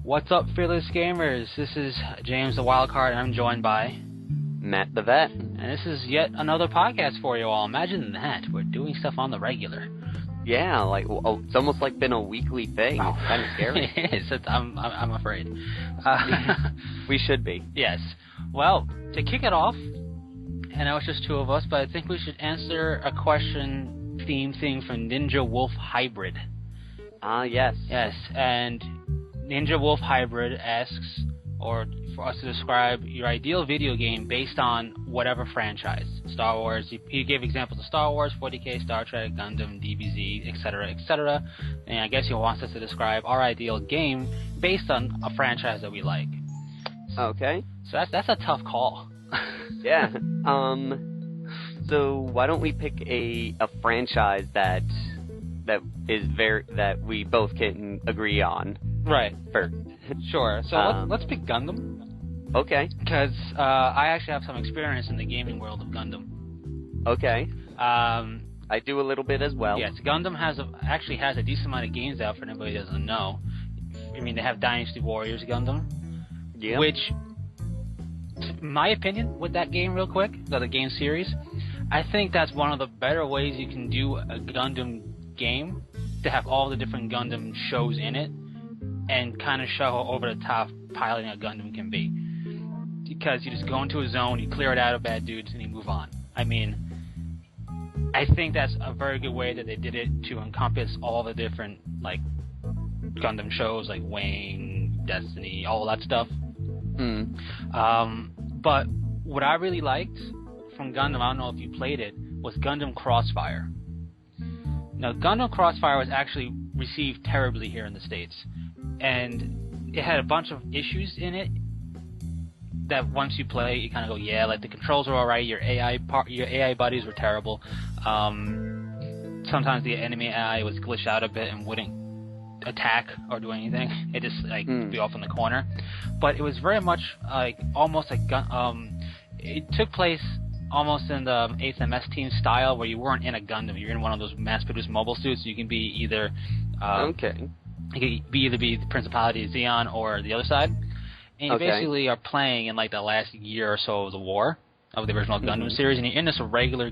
What's up, fearless gamers? This is James the Wildcard, and I'm joined by Matt the Vet. And this is yet another podcast for you all. Imagine that. We're doing stuff on the regular. Yeah, like it's almost like been a weekly thing. It's kind of scary. It is. I'm afraid. We should be. Yes. Well, to kick it off, I know it's just two of us, but I think we should answer a question theme thing from Ninja Wolf Hybrid. Yes. Yes, and Ninja Wolf Hybrid asks, or for us to describe your ideal video game based on whatever franchise. Star Wars, he gave examples of Star Wars, 40K, Star Trek, Gundam, DBZ, etc., etc. And I guess he wants us to describe our ideal game based on a franchise that we like. Okay. So that's a tough call. Yeah. So why don't we pick a franchise that we both can agree on? Right. First. Sure. So let's pick Gundam. Okay. Because I actually have some experience in the gaming world of Gundam. Okay. I do a little bit as well. Yes, Gundam actually has a decent amount of games out for anybody who doesn't know. I mean, they have Dynasty Warriors Gundam. Yeah. Which, in my opinion, with that game real quick, the game series, I think that's one of the better ways you can do a Gundam game, to have all the different Gundam shows in it, and kind of show how over-the-top piloting a Gundam can be. Because you just go into a zone, you clear it out of bad dudes, and you move on. I mean, I think that's a very good way that they did it to encompass all the different, like, Gundam shows, like Wing, Destiny, all that stuff. But what I really liked from Gundam, I don't know if you played it, was Gundam Crossfire. Now, Gundam Crossfire was actually received terribly here in the States. And it had a bunch of issues in it that once you play, you kind of go, yeah, like the controls were alright, your AI buddies were terrible. Sometimes the enemy AI was glitched out a bit and wouldn't attack or do anything. It just be off in the corner. But it was very much like almost like it took place almost in the 8th MS team style, where you weren't in a Gundam, you're in one of those mass-produced mobile suits. You can be either okay. You can either be the Principality of Zeon or the other side. And you basically are playing in like the last year or so of the war of the original Gundam series, and you're in this regular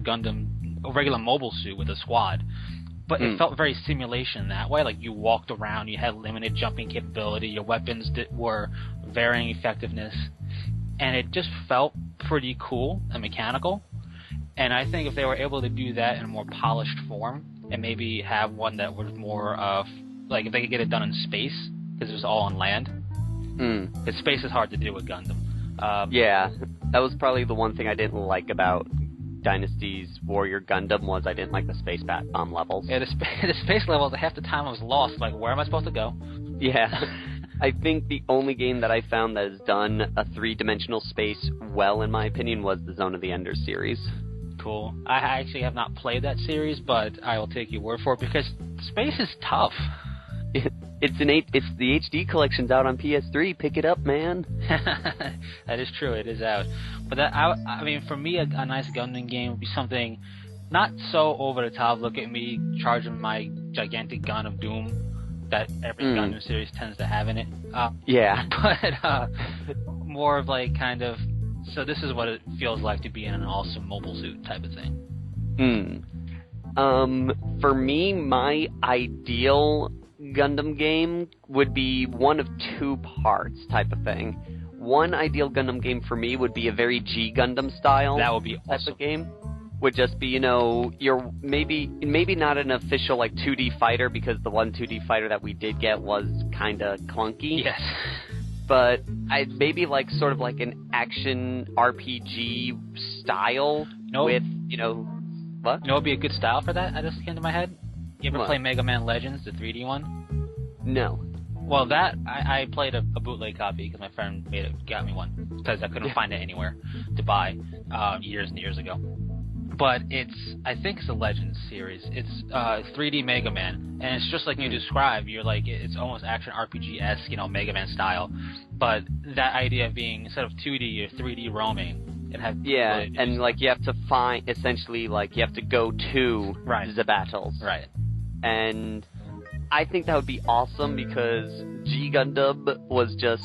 mobile suit with a squad. But it felt very simulation that way. Like, you walked around, you had limited jumping capability, your weapons were varying effectiveness, and it just felt pretty cool and mechanical. And I think if they were able to do that in a more polished form, and maybe have one that was more of, like, if they could get it done in space, because it was all on land. Because space is hard to do with Gundam. Yeah, that was probably the one thing I didn't like about Dynasty's Warrior Gundam, was I didn't like the space levels. Yeah, the space levels, half the time I was lost. Like, where am I supposed to go? Yeah. I think the only game that I found that has done a three-dimensional space well, in my opinion, was the Zone of the Enders series. Cool. I actually have not played that series, but I will take your word for it, because space is tough. It's the HD collection's out on PS3. Pick it up, man. That is true. It is out. But I mean, for me, a nice Gundam game would be something not so over the top. Look at me charging my gigantic gun of doom that every Gundam series tends to have in it. Yeah. But more of like kind of, so this is what it feels like to be in an awesome mobile suit type of thing. For me, my ideal Gundam game would be one of two parts type of thing. One ideal Gundam game for me would be a very G Gundam style. That would be awesome. Type of game. Would just be, you're maybe not an official like 2D fighter, because the one 2D fighter that we did get was kind of clunky. Yes. But I'd maybe like sort of like an action RPG style with, what? You know what would be a good style for that? I just came to my head. You ever play Mega Man Legends, the 3D one? No. Well, that I played a bootleg copy because my friend got me one because I couldn't find it anywhere to buy years and years ago. But I think it's a Legends series. It's 3D Mega Man, and it's just like you described. You're like, it's almost action RPG-esque, Mega Man style. But that idea of being, instead of 2D, you're 3D roaming. And like you have to find, essentially, like you have to go to the battles. Right. And I think that would be awesome because G Gundam was just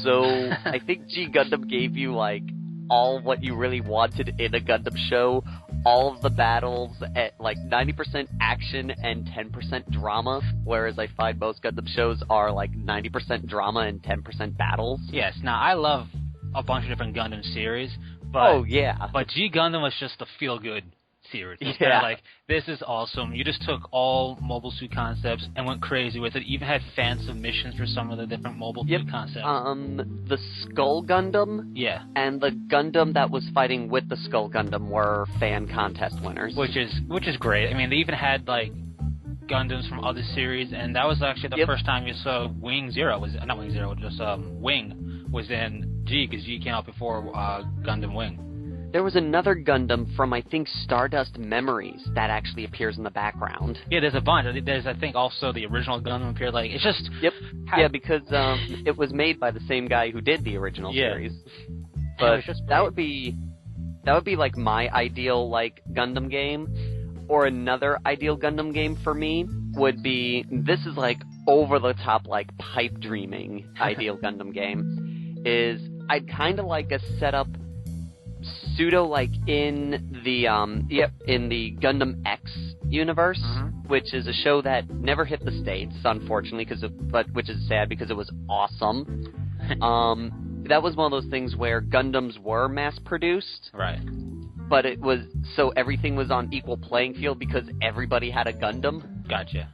so... I think G Gundam gave you, like, all what you really wanted in a Gundam show. All of the battles at, like, 90% action and 10% drama, whereas I find most Gundam shows are, like, 90% drama and 10% battles. Yes, now, I love a bunch of different Gundam series, but... Oh, yeah. But G Gundam was just a feel-good series. It's yeah. like, this is awesome. You just took all mobile suit concepts and went crazy with it. Even had fan submissions for some of the different mobile suit concepts. The Skull Gundam and the Gundam that was fighting with the Skull Gundam were fan contest winners. Which is great. I mean, they even had, like, Gundams from other series, and that was actually the first time you saw Wing Zero. Not Wing Zero, just Wing was in G, because G came out before Gundam Wing. There was another Gundam from, I think, Stardust Memories that actually appears in the background. Yeah, there's a bunch. There's, I think, also the original Gundam appeared. Like, it's just... Yep. Yeah, because it was made by the same guy who did the original series. But that would be like my ideal, like, Gundam game. Or another ideal Gundam game for me would be... This is, like, over-the-top, like, pipe dreaming ideal Gundam game. Is I'd kind of like a setup... pseudo like in the Gundam X universe, which is a show that never hit the States, unfortunately, which is sad because it was awesome. That was one of those things where Gundams were mass produced, right? But it was so everything was on equal playing field because everybody had a Gundam. Gotcha.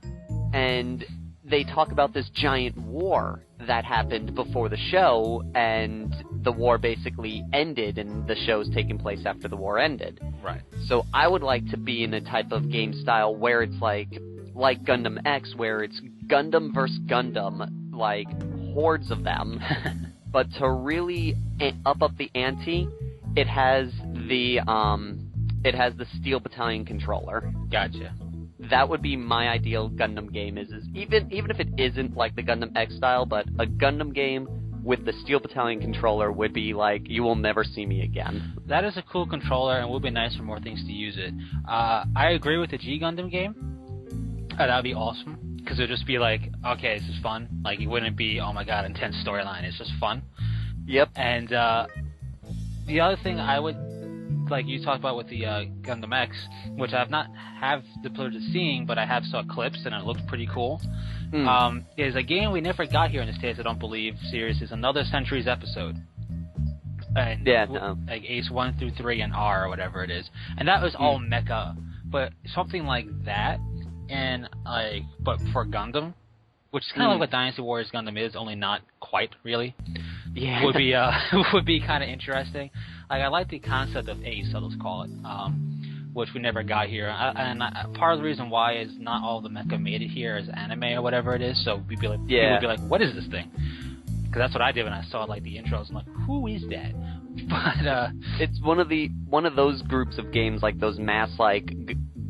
And they talk about this giant war that happened before the show, and the war basically ended, and the show's taking place after the war ended. Right. So I would like to be in a type of game style where it's like Gundam X, where it's Gundam versus Gundam, like hordes of them. But to really up the ante, it has the Steel Battalion controller. Gotcha. That would be my ideal Gundam game. Is even if it isn't like the Gundam X style, but a Gundam game with the Steel Battalion controller would be like, you will never see me again. That is a cool controller, and would be nice for more things to use it. I agree with the G Gundam game. That would be awesome, because it would just be like, okay, this is fun. Like, it wouldn't be, oh my god, intense storyline. It's just fun. Yep. And the other thing I would, like you talked about with the Gundam X, which I've not have the pleasure of seeing, but I have saw clips and it looks pretty cool, is a game we never got here in the States, I don't believe, series, is Another Century's Episode. And like Ace 1 through 3 and R or whatever it is. And that was all mecha. But something like that, and like, but for Gundam, which is kind of like what Dynasty Warriors Gundam is, only not quite, really. Yeah. Would be kind of interesting. Like, I like the concept of Ace, so let's call it, which we never got here. Part of the reason why is not all the mecha made it here as anime or whatever it is, so we'd be like, people would be like, what is this thing? Because that's what I did when I saw, like, the intros. I'm like, who is that? But it's one of those groups of games, like those mass, like,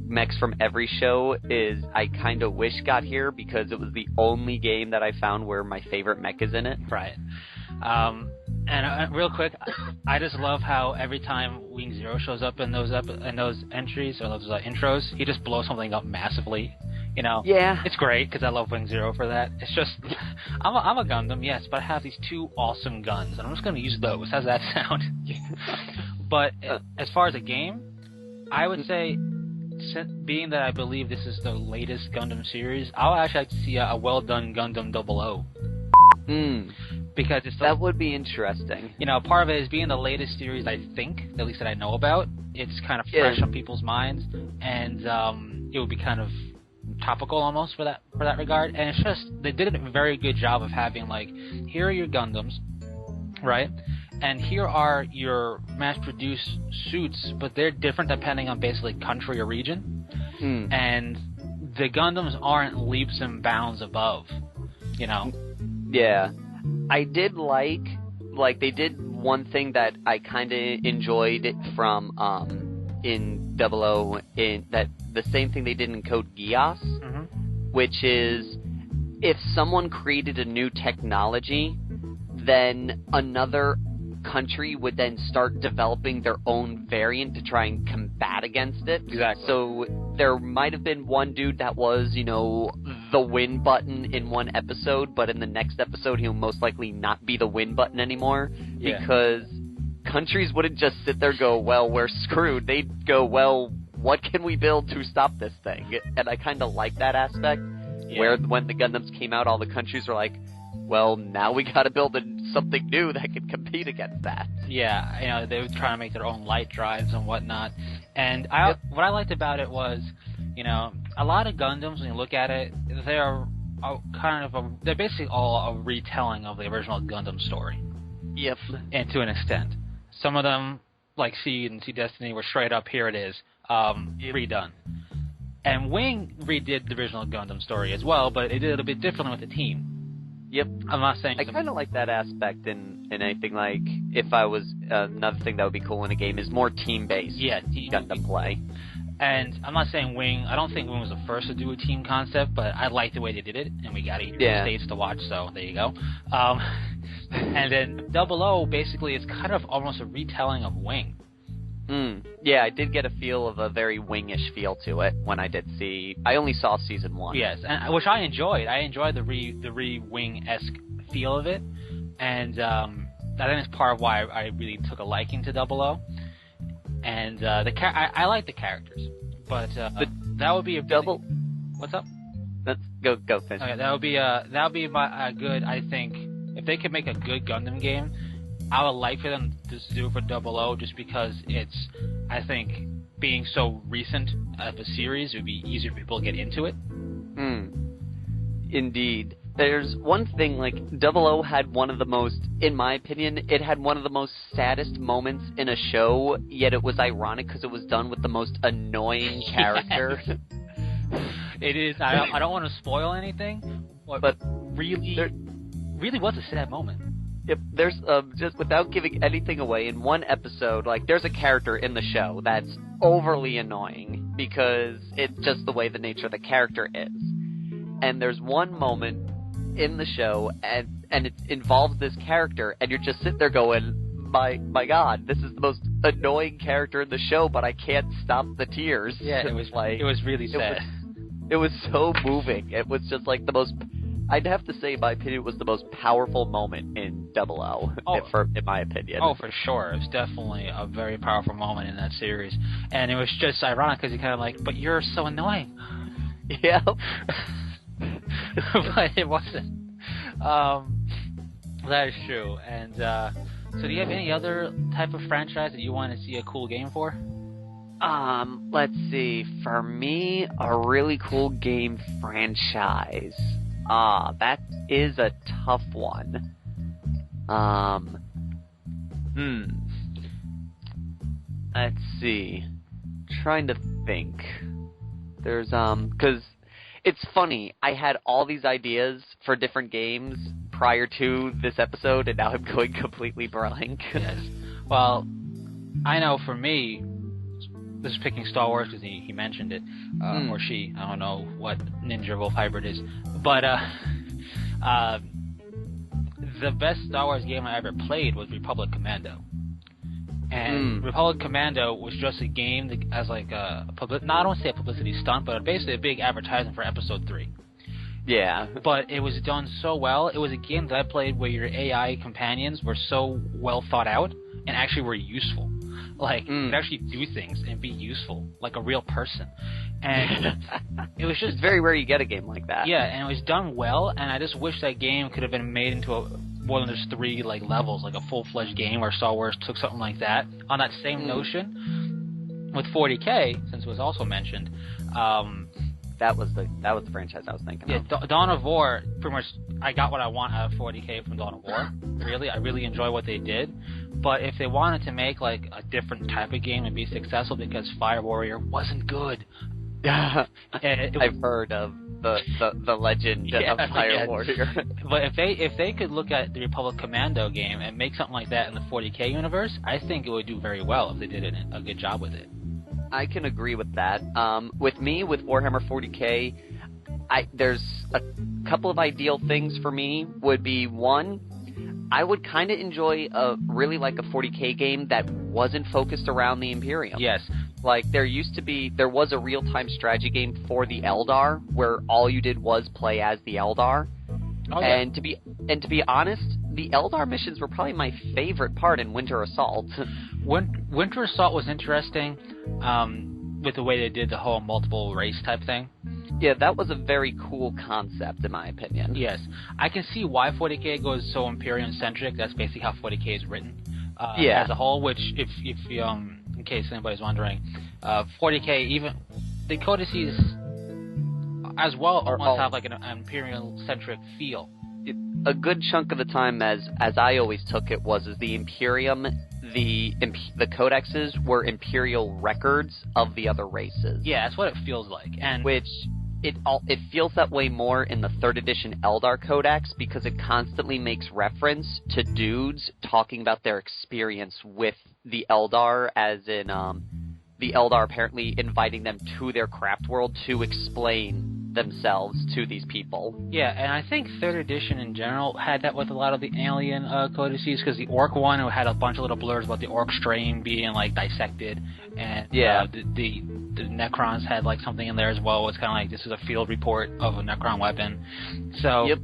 mechs from every show, is I kind of wish got here because it was the only game that I found where my favorite mech is in it. Right. And real quick, I just love how every time Wing Zero shows up in those entries or those intros, he just blows something up massively. You know? Yeah. It's great because I love Wing Zero for that. It's just, I'm a Gundam, yes, but I have these two awesome guns, and I'm just going to use those. How's that sound? But as far as a game, I would say, being that I believe this is the latest Gundam series, I'll actually like to see a well-done Gundam 00. Because it's that would be interesting. You know, part of it is being the latest series, I think, at least that I know about. It's kind of fresh on people's minds, and it would be kind of topical almost for that regard. And it's just, they did a very good job of having, like, here are your Gundams, right? And here are your mass-produced suits, but they're different depending on basically country or region. And the Gundams aren't leaps and bounds above, you know? Yeah. I did like they did one thing that I kind of enjoyed from in 00, in that the same thing they did in Code Geass, which is if someone created a new technology, then another country would then start developing their own variant to try and combat against it. Exactly. So there might have been one dude that was, you know, the win button in one episode, but in the next episode he'll most likely not be the win button anymore, because countries wouldn't just sit there and go, well, we're screwed. They'd go, well, what can we build to stop this thing? And I kind of like that aspect, where when the Gundams came out, all the countries were like, well, now we gotta build something new that can compete against that. Yeah, you know, they were trying to make their own light drives and whatnot. And what I liked about it was, you know, a lot of Gundams, when you look at it, they're they're basically all a retelling of the original Gundam story. Yep. And to an extent. Some of them, like Seed and Seed Destiny, were straight up, here it is, redone. And Wing redid the original Gundam story as well, but it did it a bit differently with the team. Yep. I'm not saying... I kind of like that aspect in anything, like, if I was... another thing that would be cool in a game is more team-based Gundam play. And I'm not saying Wing... I don't think Wing was the first to do a team concept, but I like the way they did it, and we got 8 states to watch, so there you go. And then 00, basically, it's kind of almost a retelling of Wing. Yeah, I did get a feel of a very Wing-ish feel to it when I did see... I only saw Season 1. Yes, and, which I enjoyed. I enjoyed the re-Wing-esque feel of it, and I think it's part of why I really took a liking to 00. And I like the characters, but that would be a... Double... What's up? Let's go finish. Okay, that would be a good, I think... If they could make a good Gundam game, I would like for them to do it for 00, just because it's, I think, being so recent of a series, it would be easier for people to get into it. Indeed. There's one thing, like, 00 had one of the most, in my opinion, it had one of the most saddest moments in a show, yet it was ironic because it was done with the most annoying character. It is. I don't want to spoil anything, but really was a sad moment. Yep, there's, just without giving anything away, in one episode, like, there's a character in the show that's overly annoying, because it's just the way the nature of the character is. And there's one moment in the show, and it involves this character, and you're just sitting there going, my god, this is the most annoying character in the show, but I can't stop the tears. Yeah, it was really sad. It was so moving. It was just like the most... I'd have to say, in my opinion, it was the most powerful moment in 00, in my opinion. Oh, for sure. It was definitely a very powerful moment in that series. And it was just ironic, because you're kind of like, but you're so annoying. Yeah. But it wasn't. That is true. And so do you have any other type of franchise that you want to see a cool game for? Let's see. For me, a really cool game franchise... that is a tough one. Let's see. Trying to think. There's, 'cause it's funny, I had all these ideas for different games prior to this episode, and now I'm going completely blank. Yes. Well, I know for me, this is picking Star Wars because he mentioned it, or she. I don't know what Ninja Wolf hybrid is, but the best Star Wars game I ever played was Republic Commando. And Republic Commando was just a game that, as like I don't want to say a publicity stunt, but basically a big advertisement for Episode 3. Yeah. But it was done so well. It was a game that I played where your AI companions were so well thought out and actually were useful. Like, you could actually do things and be useful, like a real person. And it was just... It's very rare you get a game like that. Yeah, and it was done well, and I just wish that game could have been made into more than just 3, like, levels, like a full-fledged game where Star Wars took something like that. On that same notion, with 40K, since it was also mentioned... That was the franchise I was thinking of. Yeah, Dawn of War, pretty much, I got what I want out of 40K from Dawn of War. Really, I really enjoy what they did. But if they wanted to make, like, a different type of game and be successful, because Fire Warrior wasn't good. I've heard of the legend of Fire Warrior. But if they could look at the Republic Commando game and make something like that in the 40K universe, I think it would do very well if they did a good job with it. I can agree with that. With me, with Warhammer 40K, there's a couple of ideal things for me. Would be, one, I would kind of enjoy really like a 40K game that wasn't focused around the Imperium. Yes. Like, there was a real-time strategy game for the Eldar, where all you did was play as the Eldar. Oh, yeah. And to be honest, the Eldar missions were probably my favorite part in Winter Assault. Winter Assault was interesting, with the way they did the whole multiple race type thing. Yeah, that was a very cool concept, in my opinion. Yes. I can see why 40K goes so Imperium-centric. That's basically how 40K is written as a whole, which, if you, in case anybody's wondering, 40K, even the codices as well almost have like an Imperial-centric feel. A good chunk of the time, as I always took it, was the Imperium, the codexes were Imperial records of the other races. Yeah, that's what it feels like. And which it feels that way more in the 3rd edition Eldar Codex, because it constantly makes reference to dudes talking about their experience with the Eldar, as in the Eldar apparently inviting them to their craft world to explain themselves to these people. Yeah, and I think 3rd edition in general had that with a lot of the alien codices, because the Orc one had a bunch of little blurs about the Orc strain being like dissected, and the Necrons had like something in there as well. It's kind of like, this is a field report of a Necron weapon. So, yep.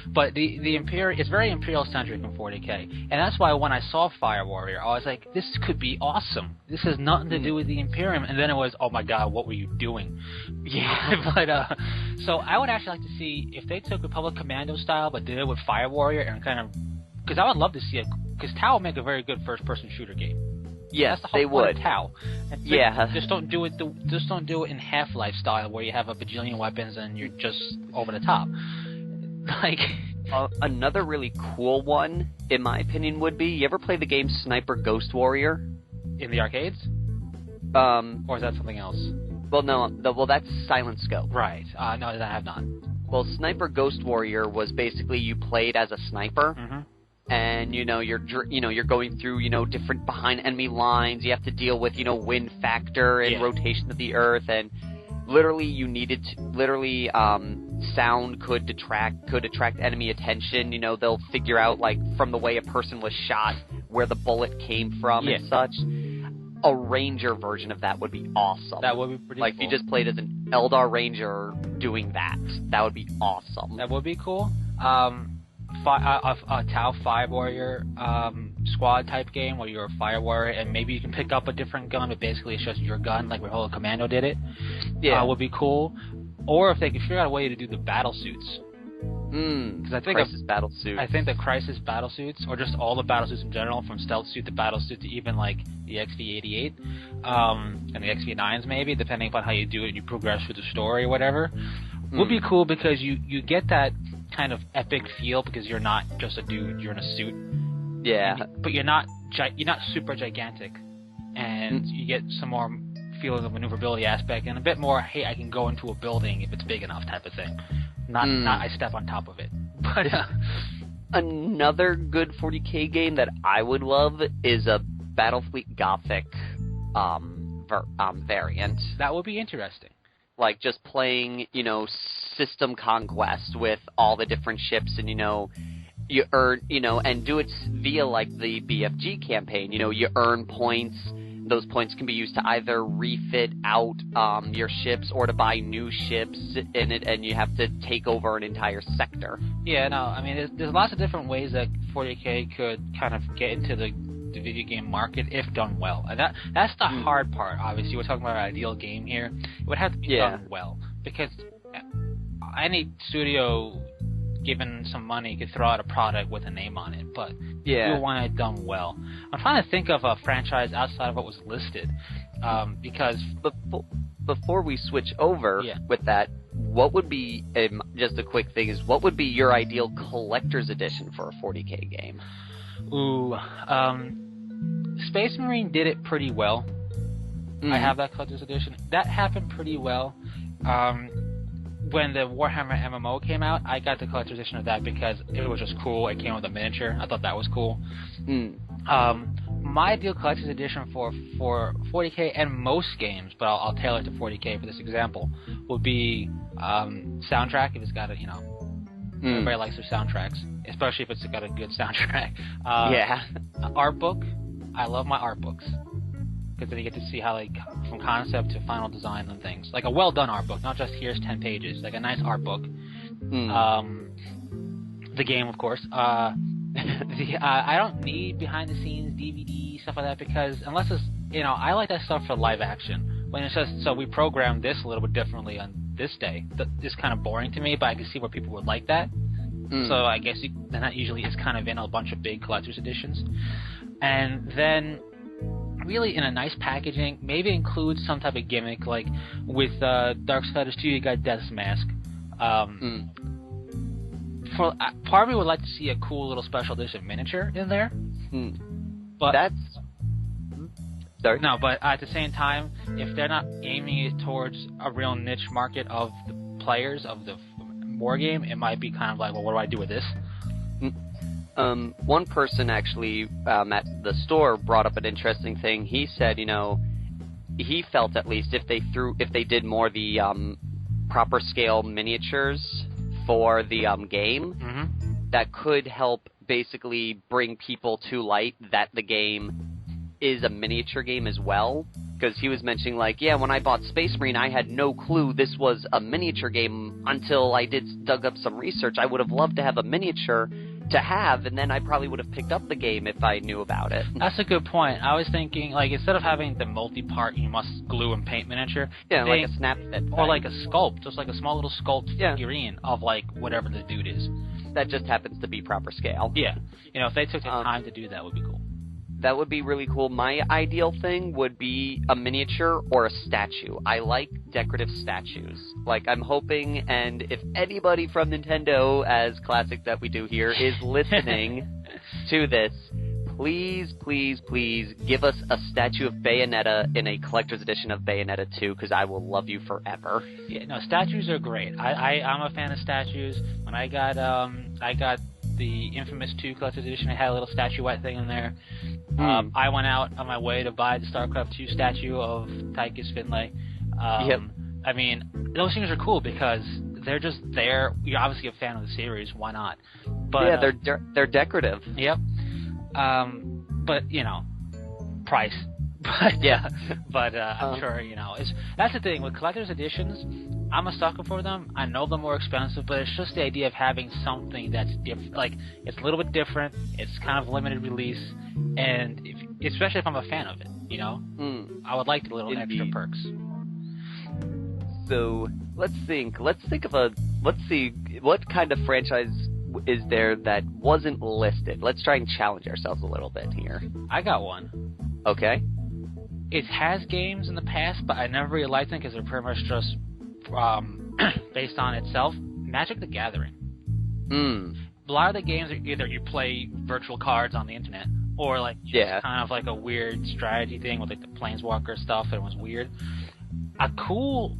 But the Imperial, it's very Imperial-centric in 40K, and that's why when I saw Fire Warrior, I was like, this could be awesome. This has nothing to do with the Imperium, and then it was, oh my god, what were you doing? Yeah, but, so I would actually like to see if they took Republic Commando style, but did it with Fire Warrior, and kind of, because I would love to see it, because Tau would make a very good first-person shooter game. Yes, that's the whole point of Tau. Yeah. Just don't do it in Half-Life style, where you have a bajillion weapons and you're just over the top. Like, another really cool one, in my opinion, would be, you ever play the game Sniper Ghost Warrior? In the arcades? Or is that something else? Well, no. Well, that's Silent Scope. Right. No, I have not. Well, Sniper Ghost Warrior was basically you played as a sniper, and you're going through different behind enemy lines. You have to deal with wind factor and rotation of the Earth, and literally you needed to, sound could attract enemy attention. They'll figure out, like, from the way a person was shot where the bullet came from and such. A Ranger version of that would be awesome. That would be pretty cool. Like, if you just played as an Eldar Ranger doing that would be awesome. That would be cool. A Tau Fire Warrior squad type game where you're a Fire Warrior and maybe you can pick up a different gun, but basically it's just your gun, like Republic Commando did it. Yeah, would be cool. Or if they could figure out a way to do the battle suits. Because I think Crisis battle suits. I think the Crisis battle suits, or just all the battle suits in general, from stealth suit to battle suit to even like the XV-88 and the XV-9s maybe, depending upon how you do it, you progress through the story or whatever, would be cool, because you get that kind of epic feel, because you're not just a dude, you're in a suit. Yeah. But you're not super gigantic, and you get some more feeling of maneuverability aspect, and a bit more, hey, I can go into a building if it's big enough type of thing. Not I step on top of it. But another good 40K game that I would love is a Battlefleet Gothic variant. That would be interesting. Like, just playing, system conquest with all the different ships, and you earn, and do it via like the BFG campaign. You earn points. Those points can be used to either refit out your ships or to buy new ships in it, and you have to take over an entire sector. Yeah, no, I mean, there's lots of different ways that 40K could kind of get into the video game market if done well. And that's the hard part, obviously. We're talking about an ideal game here. It would have to be done well, because any studio, given some money, could throw out a product with a name on it, but you want it done well. I'm trying to think of a franchise outside of what was listed, because before we switch over with that, what would be, just a quick thing, is what would be your ideal collector's edition for a 40K game? Ooh, Space Marine did it pretty well. I have that collector's edition. That happened pretty well. When the Warhammer MMO came out, I got the collector's edition of that because it was just cool. It came with a miniature. I thought that was cool. My ideal collector's edition for 40K and most games, but I'll tailor it to 40K for this example, would be soundtrack, if it's got a, everybody likes their soundtracks, especially if it's got a good soundtrack. Art book. I love my art books. because then you get to see how, like, from concept to final design and things. Like a well-done art book, not just here's 10 pages. Like a nice art book. The game, of course. I don't need behind-the-scenes DVD, stuff like that, because unless it's, I like that stuff for live action. When it's just, so we programmed this a little bit differently on this day, it's kind of boring to me, but I can see where people would like that. So I guess then that usually is kind of in a bunch of big collector's editions. And then, really in a nice packaging, maybe include some type of gimmick, like with Darksiders 2, you got Death's Mask. Part of me would like to see a cool little special edition miniature in there. But that's... Sorry? No, but at the same time, if they're not aiming it towards a real niche market of the players of the war game, it might be kind of like, well, what do I do with this? One person actually at the store brought up an interesting thing. He said, he felt at least if they did more the proper scale miniatures for the game, that could help basically bring people to light that the game is a miniature game as well. Because he was mentioning, like, yeah, when I bought Space Marine, I had no clue this was a miniature game until I dug up some research. I would have loved to have a miniature to have, and then I probably would have picked up the game if I knew about it. That's a good point. I was thinking, like, instead of having the multi-part, you must glue and paint miniature. Yeah, like a snap fit. Or like a sculpt, just like a small little sculpt figurine of, like, whatever the dude is. That just happens to be proper scale. Yeah. If they took the time to do that, would be cool. That would be really cool. My ideal thing would be a miniature or a statue. I like decorative statues. Like, I'm hoping, and if anybody from Nintendo, as classic that we do here, is listening to this, please, please, please give us a statue of Bayonetta in a collector's edition of Bayonetta 2, because I will love you forever. Yeah, no, statues are great. I'm a fan of statues. When I got the Infamous 2 collector's edition, it had a little statuette thing in there. I went out on my way to buy the StarCraft 2 statue of Tychus Finlay. I mean, those things are cool because they're just there. You're obviously a fan of the series. Why not? But yeah, they're decorative. Yep. But price. But yeah. But I'm sure that's the thing with collector's editions. I'm a sucker for them. I know they're more expensive, but it's just the idea of having something that's different. Like, it's a little bit different. It's kind of limited release, and especially if I'm a fan of it, I would like the little extra perks. So let's see. What kind of franchise is there that wasn't listed? Let's try and challenge ourselves a little bit here. I got one. Okay. It has games in the past, but I never really liked them because they're pretty much just based on itself. Magic the Gathering. A lot of the games are either you play virtual cards on the internet, or like just kind of like a weird strategy thing with like the Planeswalker stuff. It was weird. A cool,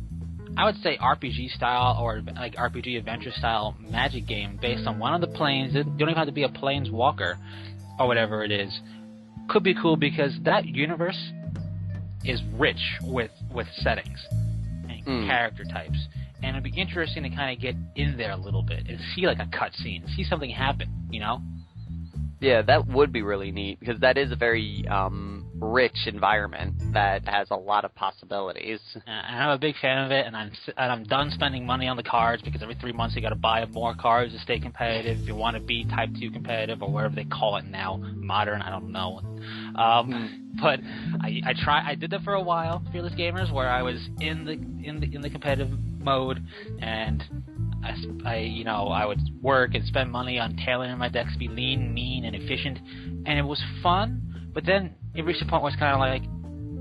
I would say, RPG style or like RPG adventure style Magic game based on one of the planes. You don't even have to be a Planeswalker or whatever it is. Could be cool because that universe is rich with settings and character types, and it'd be interesting to kind of get in there a little bit and see like a cutscene, see something happen, Yeah, that would be really neat because that is a very rich environment that has a lot of possibilities. I'm a big fan of it, and I'm done spending money on the cards because every 3 months you got to buy more cards to stay competitive. If you want to be Type 2 competitive or whatever they call it now, modern, I don't know. But I did that for a while, Fearless Gamers, where I was in the competitive mode, and I would work and spend money on tailoring my decks to be lean, mean, and efficient, and it was fun. But then it reached a point where it's kind of like,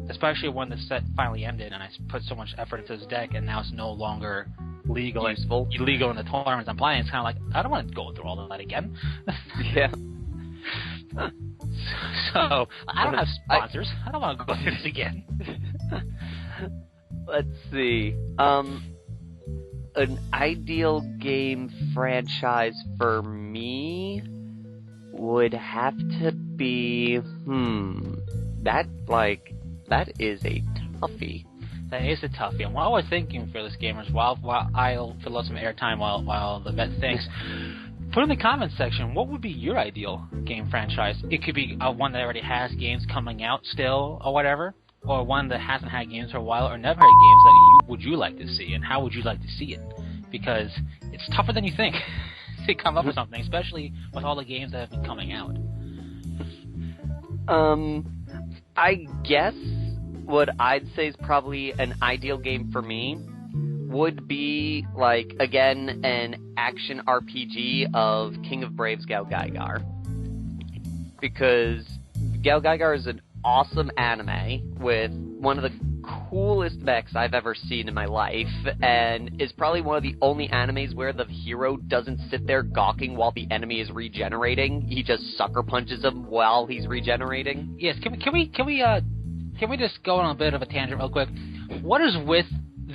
especially when the set finally ended, and I put so much effort into this deck, and now it's no longer illegal in the tournaments I'm playing. It's kind of like, I don't want to go through all of that again. Yeah. So I don't have sponsors. I don't want to go through this again. Let's see. An ideal game franchise for me would have to be that is a toughie. That is a toughie. And while we're thinking, Fearless Gamers, while I'll fill out some airtime while the vet thinks, put in the comments section, what would be your ideal game franchise? It could be one that already has games coming out still or whatever, or one that hasn't had games for a while, or never had games that would you like to see, and how would you like to see it? Because it's tougher than you think to come up with something, especially with all the games that have been coming out. I guess what I'd say is probably an ideal game for me would be, like, again, an action RPG of King of Braves Gao Gaigar. Because Gao Gaigar is an awesome anime with one of the coolest mechs I've ever seen in my life, and is probably one of the only animes where the hero doesn't sit there gawking while the enemy is regenerating. He just sucker punches him while he's regenerating. Yes, can we just go on a bit of a tangent real quick? What is with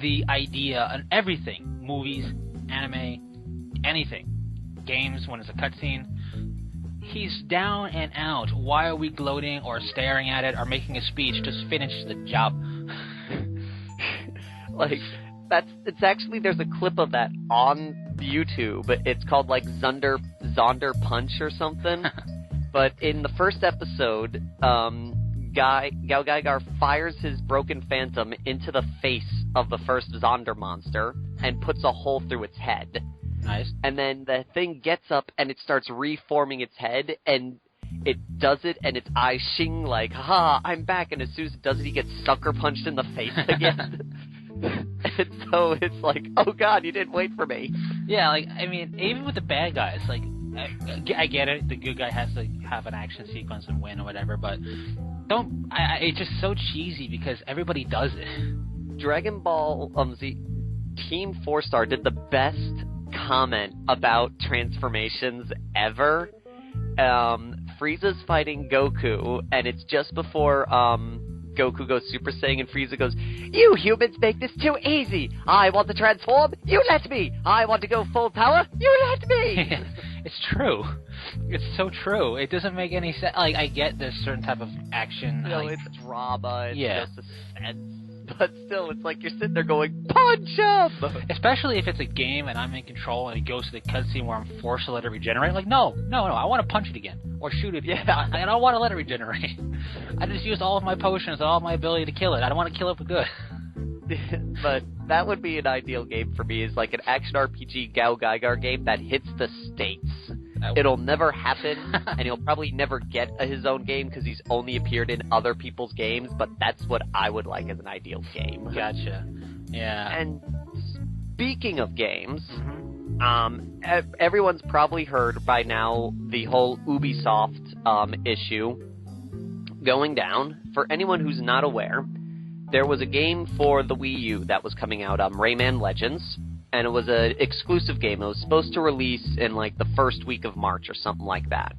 the idea and everything, movies, anime, anything, games, when it's a cutscene, he's down and out. Why are we gloating or staring at it or making a speech? Just finish the job. Like, it's actually, there's a clip of that on YouTube. It's called, like, Zonder Punch or something. But in the first episode, Gao Gaigar fires his broken phantom into the face of the first Zonder monster and puts a hole through its head. Nice. And then the thing gets up and it starts reforming its head, and it does it, and its eyes shing like, haha, I'm back. And as soon as it does it, he gets sucker punched in the face again. And so it's like, oh god, you didn't wait for me. Yeah, like, I mean, even with the bad guys, like, I get it, the good guy has to have an action sequence and win or whatever, but it's just so cheesy because everybody does it. Dragon Ball Z Team 4-Star did the best comment about transformations ever. Frieza's fighting Goku, and it's just before Goku goes Super Saiyan, and Frieza goes, "You humans make this too easy! I want to transform, you let me! I want to go full power, you let me!" It's true. It's so true. It doesn't make any sense. Like, I get there's certain type of action. You know, like, it's drama, it's yeah. just suspense. But still, it's like you're sitting there going, punch him! Especially if it's a game and I'm in control and it goes to the cutscene where I'm forced to let it regenerate. Like, no, I want to punch it again. Or shoot it again. Yeah. I don't want to let it regenerate. I just used all of my potions and all of my ability to kill it. I don't want to kill it for good. But that would be an ideal game for me, is like an action RPG Gao Gaigar game that hits the States. It'll never happen, and he'll probably never get his own game because he's only appeared in other people's games, but that's what I would like as an ideal game. Gotcha. Yeah. And speaking of games, everyone's probably heard by now the whole Ubisoft issue going down. For anyone who's not aware, there was a game for the Wii U that was coming out, Rayman Legends, and it was an exclusive game. It was supposed to release in, like, the first week of March or something like that.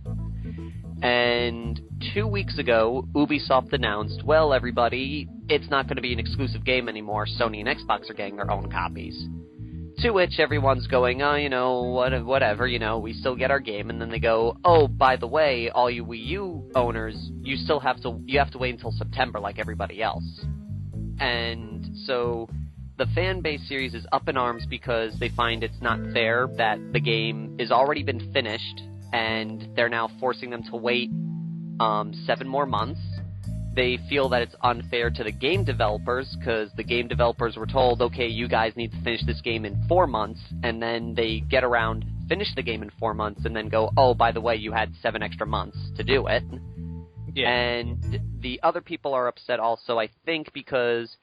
And 2 weeks ago, Ubisoft announced, well, everybody, it's not going to be an exclusive game anymore. Sony and Xbox are getting their own copies. To which everyone's going, oh, you know, whatever, you know, we still get our game. And then they go, oh, by the way, all you Wii U owners, you have to wait until September like everybody else. And so the fan base series is up in arms because they find it's not fair that the game has already been finished and they're now forcing them to wait 7 more months. They feel that it's unfair to the game developers because the game developers were told, okay, you guys need to finish this game in 4 months, and then they get around, finish the game in 4 months, and then go, oh, by the way, you had 7 extra months to do it. Yeah. And the other people are upset also, I think, because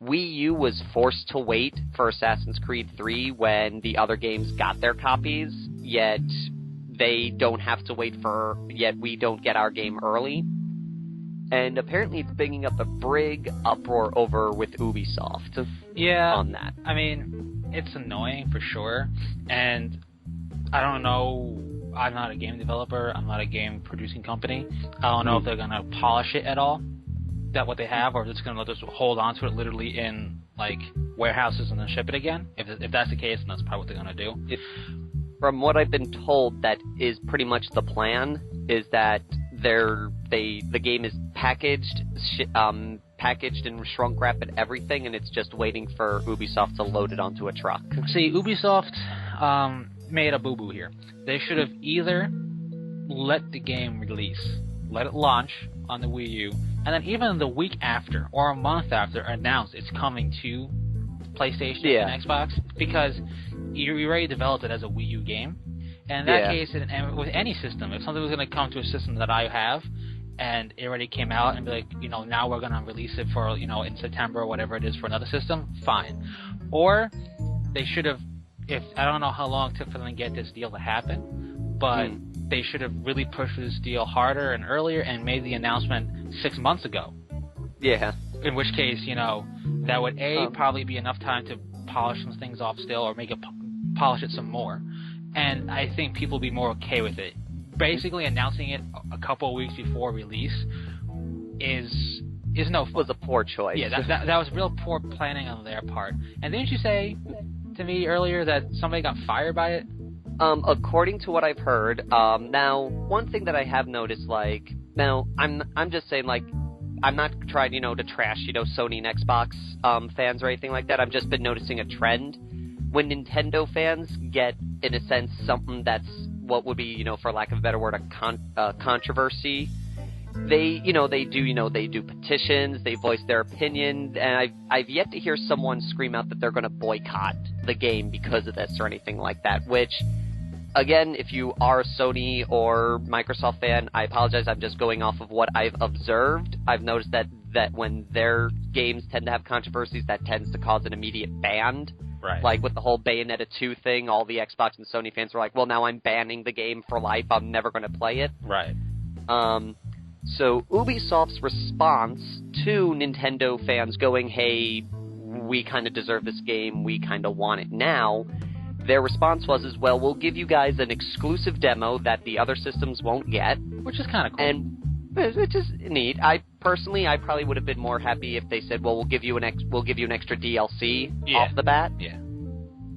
Wii U was forced to wait for Assassin's Creed 3 when the other games got their copies, yet they don't have to wait yet we don't get our game early. And apparently it's bringing up a big uproar over with Ubisoft on that. I mean, it's annoying for sure, and I don't know, I'm not a game developer, I'm not a game producing company. I don't know if they're going to polish it at all, that what they have, or if it's going to let us hold on to it literally in, like, warehouses and then ship it again. If that's the case, then that's probably what they're going to do. From what I've been told, that is pretty much the plan, is that the game is packaged in shrunk wrap and everything, and it's just waiting for Ubisoft to load it onto a truck. See, Ubisoft made a boo-boo here. They should have either let the game release, let it launch on the Wii U, and then even the week after or a month after announced it's coming to PlayStation and Xbox, because you already developed it as a Wii U game. And in that case, and with any system, if something was going to come to a system that I have, and it already came out, and be like, now we're going to release it for, in September or whatever it is for another system, fine. Or they should have, I don't know how long it took for them to get this deal to happen, but they should have really pushed this deal harder and earlier and made the announcement 6 months ago. Yeah. In which case, that would probably be enough time to polish some things off still, or make it polish it some more. And I think people would be more okay with it. Basically, announcing it a couple of weeks before release is no fun. Was a poor choice. Yeah, that was real poor planning on their part. And didn't you say to me earlier that somebody got fired by it? According to what I've heard, now one thing that I have noticed, I'm just saying, I'm not trying, to trash, Sony and Xbox fans or anything like that. I've just been noticing a trend. When Nintendo fans get, in a sense, something that's what would be, for lack of a better word, a controversy, they do petitions, they voice their opinion, and I've yet to hear someone scream out that they're going to boycott the game because of this or anything like that, which, again, if you are a Sony or Microsoft fan, I apologize, I'm just going off of what I've observed. I've noticed that when their games tend to have controversies, that tends to cause an immediate ban. Right. Like with the whole Bayonetta 2 thing, all the Xbox and Sony fans were like, well, now I'm banning the game for life, I'm never going to play it. Right. So Ubisoft's response to Nintendo fans going, hey, we kind of deserve this game, we kind of want it now, their response was, well, we'll give you guys an exclusive demo that the other systems won't get. Which is kind of cool. And which is neat. I probably would have been more happy if they said, well, we'll give you an extra DLC off the bat. Yeah.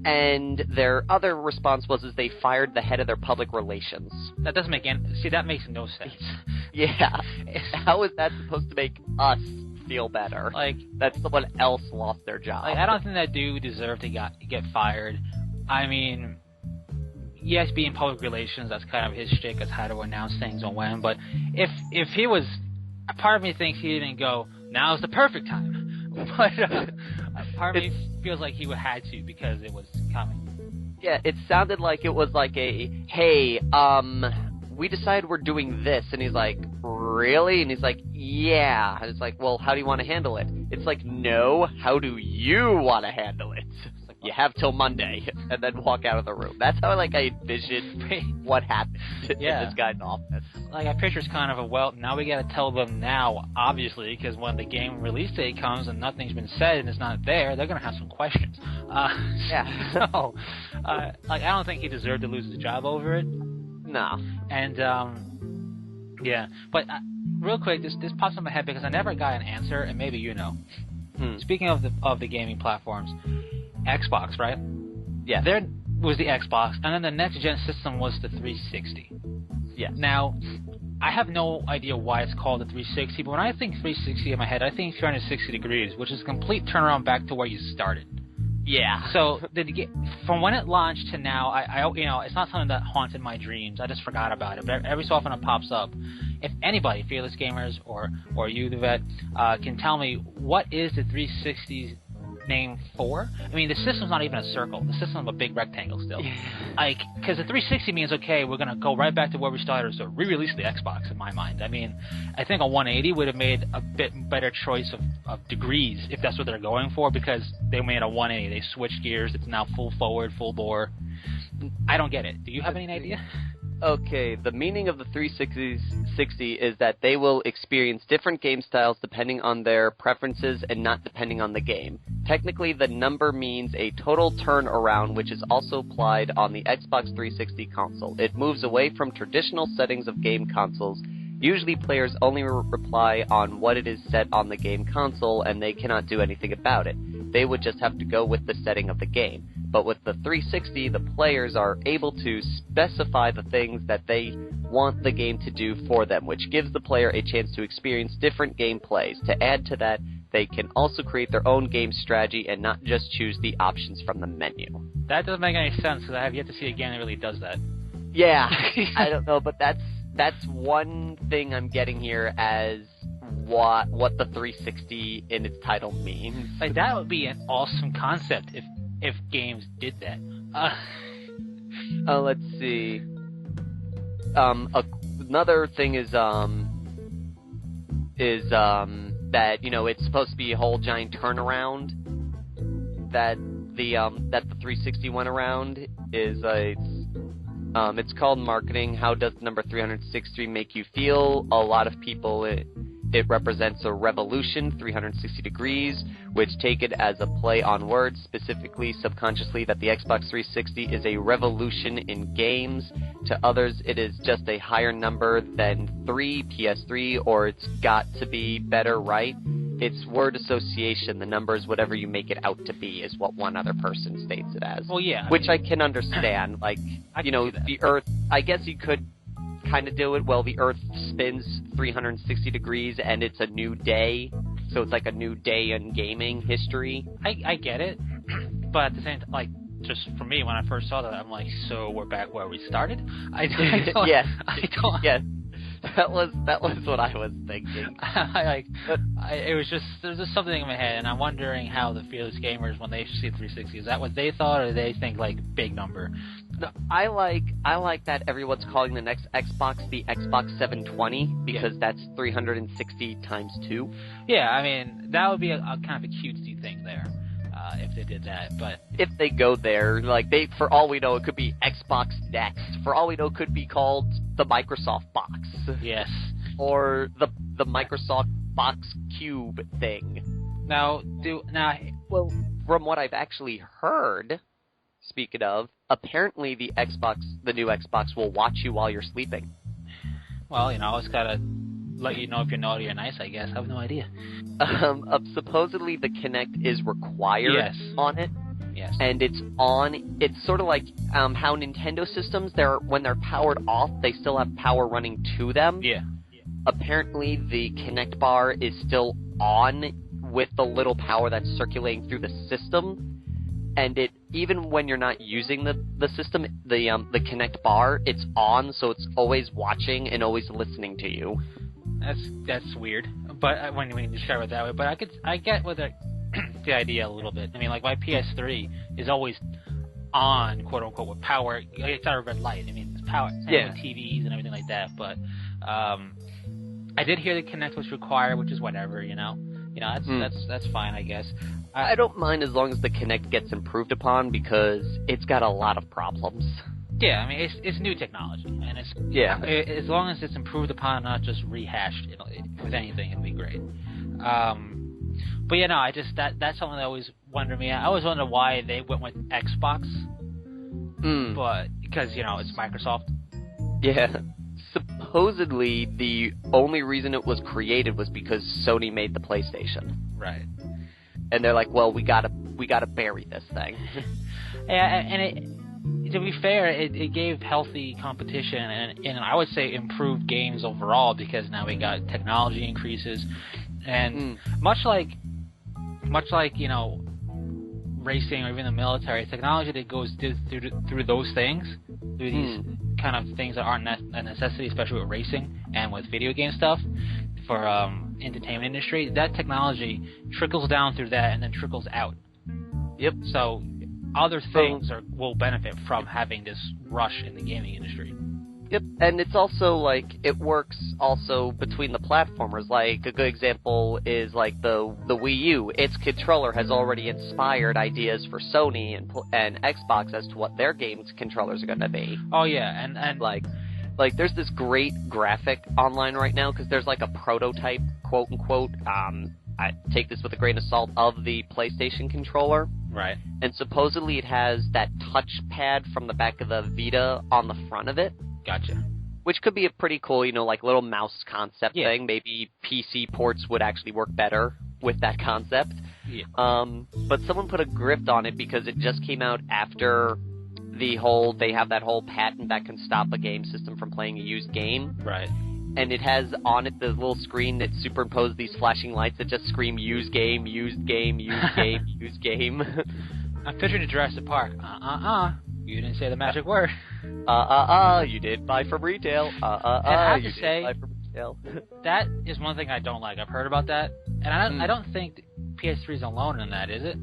And their other response was they fired the head of their public relations. That doesn't make any... See, that makes no sense. Yeah. How is that supposed to make us feel better? That someone else lost their job. I don't think that dude deserved to get fired. I mean, yes, being public relations, that's kind of his shtick, as how to announce things and when. But if he was... A part of me thinks he didn't go, now's the perfect time. But part of me feels like he would had to because it was coming. Yeah, it sounded like it was like hey, we decided we're doing this. And he's like, really? And he's like, yeah. And it's like, well, how do you want to handle it? It's like, no, how do you want to handle it? It's like, you have till Monday, and then walk out of the room. That's how I envisioned what happened in this guy's office. I picture it's kind of now we gotta tell them now, obviously, because when the game release date comes and nothing's been said and it's not there, they're gonna have some questions. So, I don't think he deserved to lose his job over it. No. And, but real quick, this pops in my head because I never got an answer, and maybe you know. Speaking of the gaming platforms, Xbox, right? Yeah. There was the Xbox, and then the next gen system was the 360. Yeah. Now, I have no idea why it's called the 360, but when I think 360 in my head, I think 360 degrees, which is a complete turnaround back to where you started. Yeah. So from when it launched to now, I it's not something that haunted my dreams. I just forgot about it. But every so often it pops up. If anybody, Fearless Gamers or you, the vet, can tell me what is the 360's name for? I mean, the system's not even a circle. The system's a big rectangle still. Because the 360 means, okay, we're going to go right back to where we started, so re-release the Xbox in my mind. I mean, I think a 180 would have made a bit better choice of degrees, if that's what they're going for, because they made a 180. They switched gears. It's now full forward, full bore. I don't get it. Do you have any idea? Okay, the meaning of the 360 is that they will experience different game styles depending on their preferences and not depending on the game. Technically, the number means a total turnaround, which is also applied on the Xbox 360 console. It moves away from traditional settings of game consoles. Usually, players only reply on what it is set on the game console, and they cannot do anything about it. They would just have to go with the setting of the game. But with the 360, the players are able to specify the things that they want the game to do for them, which gives the player a chance to experience different gameplays. To add to that, they can also create their own game strategy and not just choose the options from the menu. That doesn't make any sense, because I have yet to see a game that really does that. Yeah, I don't know, but that's one thing I'm getting here as what the 360 in its title means. Like, that would be an awesome concept if games did that. Let's see. Another thing is that, you know, it's supposed to be a whole giant turnaround that the 360 went around. It's called marketing. How does the number 360 make you feel? A lot of people, it represents a revolution, 360 degrees, which take it as a play on words, specifically subconsciously that the Xbox 360 is a revolution in games. To others, it is just a higher number than 3, PS3, or it's got to be better, right? It's word association. The number is whatever you make it out to be, is what one other person states it as. Well, yeah. Which I can understand. Like, you know, the Earth, I guess you could kind of do it. Well, the Earth spins 360 degrees and it's a new day. So it's like a new day in gaming history. I get it. But at the same time, like, just for me, when I first saw that, I'm like, so we're back where we started? Yes. Yes. That was what I was thinking. It was just, there's just something in my head, and I'm wondering how the Fearless Gamers, when they see 360, is that what they thought, or do they think, like, big number? No, I like that everyone's calling the next Xbox the Xbox 720, because that's 360 times 2. Yeah, I mean, that would be a kind of a cutesy thing there. If they did that, but if they go there, like, for all we know, it could be Xbox Next. For all we know, it could be called the Microsoft Box. Yes. Or the Microsoft Box Cube thing. Well, from what I've actually heard, speaking of, apparently the new Xbox will watch you while you're sleeping. Well, you know, it's gotta let you know if you're naughty or nice, I guess. I have no idea. Supposedly the Kinect is required on it. Yes. And it's sort of like how Nintendo systems, when they're powered off, they still have power running to them. Yeah. Apparently the Kinect bar is still on with the little power that's circulating through the system. And even when you're not using the system, the Kinect bar, it's on, so it's always watching and always listening to you. That's weird, but when you describe it that way. But I get with the idea a little bit. I mean, like, my PS3 is always on, quote unquote, with power. It's not a red light. I mean, it's power. Yeah. With TVs and everything like that. But I did hear the Kinect was required, which is whatever. You know, that's fine, I guess. I don't mind as long as the Kinect gets improved upon, because it's got a lot of problems. Yeah, I mean, it's new technology, and as long as it's improved upon, not just rehashed, with anything, it'll be great. But yeah, no, that's something that always wondered me. I always wondered why they went with Xbox, but because, you know, it's Microsoft. Yeah, supposedly the only reason it was created was because Sony made the PlayStation. Right. And they're like, well, we gotta bury this thing. Yeah, and to be fair, it gave healthy competition and I would say improved games overall, because now we got technology increases, and much like you know, racing or even the military, technology that goes through those things, through these kind of things that aren't a necessity, especially with racing and with video game stuff for entertainment industry, that technology trickles down through that and then trickles out. Yep. So other things will benefit from having this rush in the gaming industry. Yep, and it's also, like, it works also between the platformers. Like, a good example is, like, the Wii U. Its controller has already inspired ideas for Sony and Xbox as to what their games controllers are going to be. Oh, yeah, and like, there's this great graphic online right now, because there's, like, a prototype, quote-unquote, I take this with a grain of salt, of the PlayStation controller. Right. And supposedly it has that touchpad from the back of the Vita on the front of it. Gotcha. Which could be a pretty cool, you know, like, little mouse concept thing. Maybe PC ports would actually work better with that concept. Yeah. But someone put a grift on it because it just came out after they have that whole patent that can stop a game system from playing a used game. Right. And it has on it the little screen that superimposed these flashing lights that just scream, used game, used game, used game, used game. I'm picturing the Jurassic Park. You didn't say the magic word. You did buy from retail. I have to say, detail. That is one thing I don't like. I've heard about that, and I don't think PS3 is alone in that, is it?